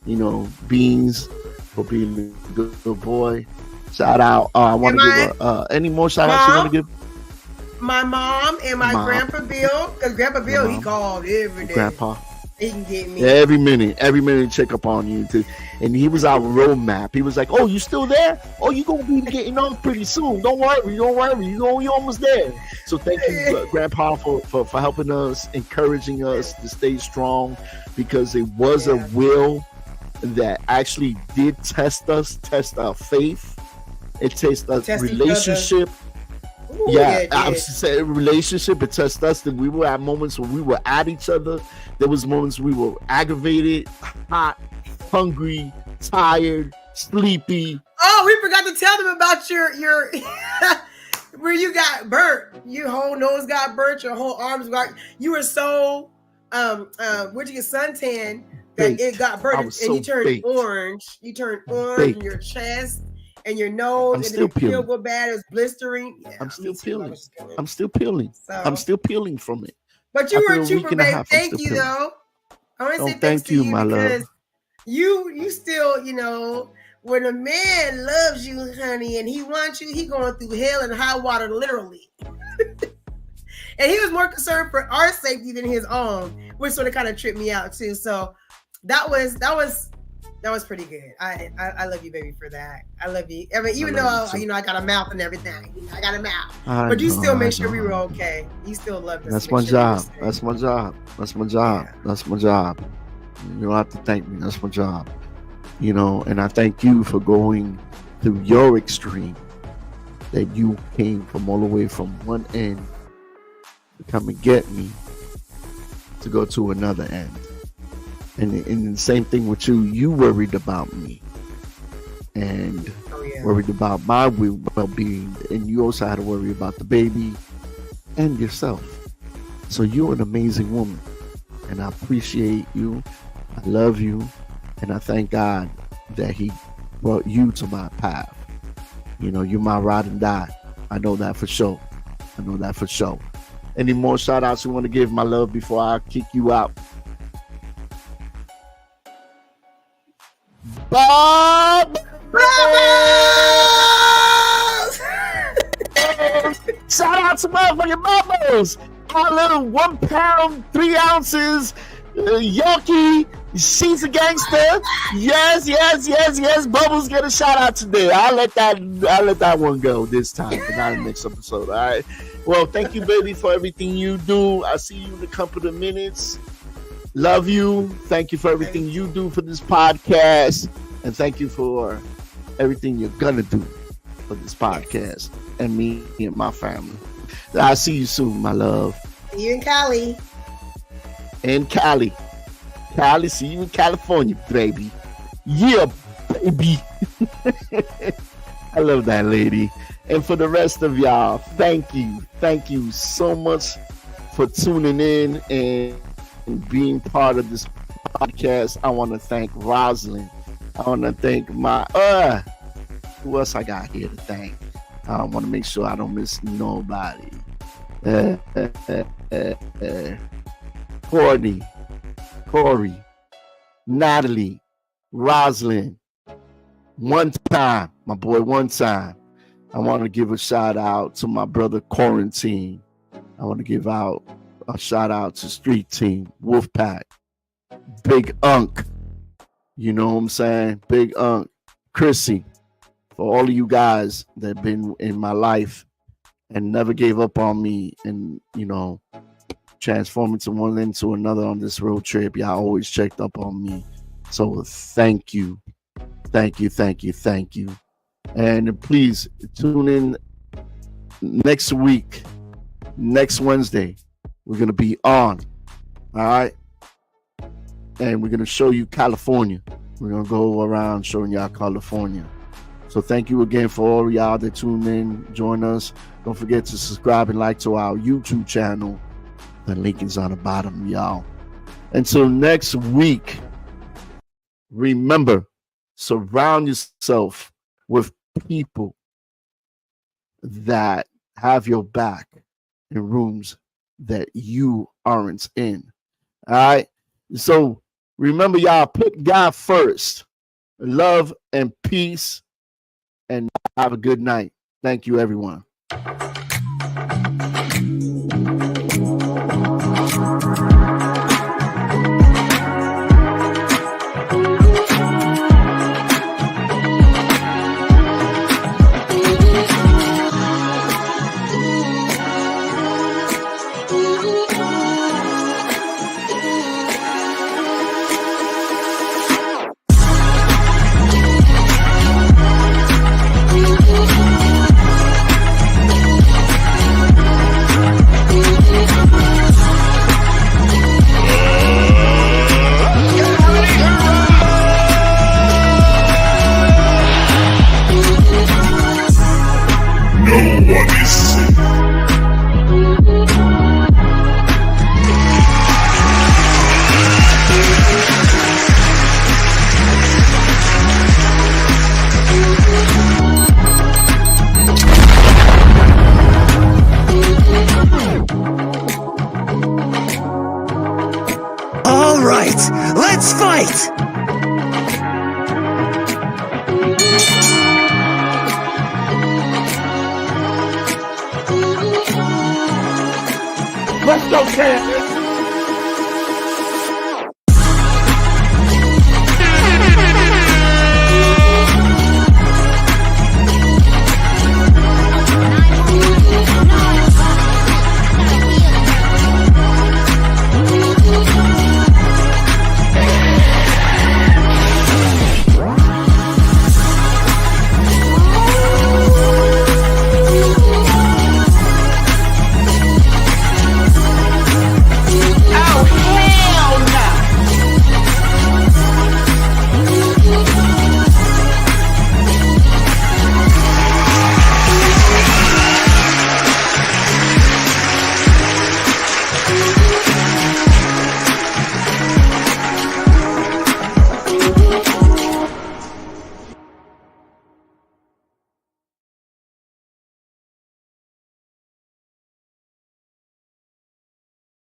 you know, Beans, for being a good boy. Shout out. I want to give any more shout outs you want to give? My mom and my Grandpa Bill, because Grandpa Bill, he called every day. Grandpa. He can get me. Every minute check up on you too. And he was our roadmap. He was like, "Oh, you still there? Oh, you gonna be getting off pretty soon. Don't worry. You almost there." So thank you, Grandpa, for helping us, encouraging us to stay strong, because it was a will that actually did test our faith. It tested our relationship. Ooh, I was saying relationship. It tested us. That we were at moments when we were at each other. There was moments we were aggravated, hot, hungry, tired, sleepy. Oh, we forgot to tell them about your where you got burnt. Your whole nose got burnt. Your whole arms got. You were so where'd you get suntan that it got burnt, and you turned orange. You turned orange in your chest. And your nose, and it feel go bad. It was blistering. Yeah, I'm still peeling. I'm still peeling from it. But you were a trooper, babe. Thank you, though. I want to say thank you, my love. You still, you know, when a man loves you, honey, and he wants you, he going through hell and high water, literally. And he was more concerned for our safety than his own, which sort of kind of tripped me out too. So that was pretty good. I love you, baby, for that. I love you. I mean, even though you know I got a mouth and everything, I got a mouth, but you still make sure we were okay. You still loved us. That's my job. That's my job. That's my job. Yeah. That's my job. You don't have to thank me. That's my job. You know, and I thank you for going through your extreme. That you came from all the way from one end to come and get me to go to another end. And the same thing with you. You worried about me and worried about my well-being, and you also had to worry about the baby and yourself. So you're an amazing woman, and I appreciate you. I love you, and I thank God that He brought you to my path. You know, you're my ride and die. I know that for sure. Any more shout outs you want to give, my love, before I kick you out? Bob Brothers! Shout out to motherfucking Bubbles! Our little 1 pound, 3 ounces, Yorkie, she's a gangster. Yes. Bubbles get a shout out today. I'll let that one go this time, but not in the next episode. All right. Well, thank you, baby, for everything you do. I see you in a couple of minutes. Love you. Thank you for everything you do for this podcast. And thank you for everything you're going to do for this podcast and me and my family. I'll see you soon, my love. See you in Cali. Cali, see you in California, baby. Yeah, baby. I love that lady. And for the rest of y'all, thank you. Thank you so much for tuning in and being part of this podcast. I want to thank Rosalind. I want to thank my who else I got here to thank? I want to make sure I don't miss nobody. Corey, Natalie, Rosalind, One Time. I want to give a shout out to my brother Quarantine. I want to give out a shout out to Street Team, Wolfpack, Big Unk. You know what I'm saying? Big Unk, Chrissy, for all of you guys that have been in my life and never gave up on me, and you know, transforming to one into another on this road trip. Y'all always checked up on me. So thank you. And please tune in next week, next Wednesday. We're going to be on. All right. And we're going to show you California. We're going to go around showing y'all California. So thank you again for all y'all that tune in, join us. Don't forget to subscribe and like to our YouTube channel. The link is on the bottom, y'all. Until next week. remember, surround yourself with people that have your back in rooms that you aren't in. All right. So remember, y'all, put God first. Love and peace, and have a good night. Thank you, everyone. No one is safe. All right, let's fight! Let's go, Cam.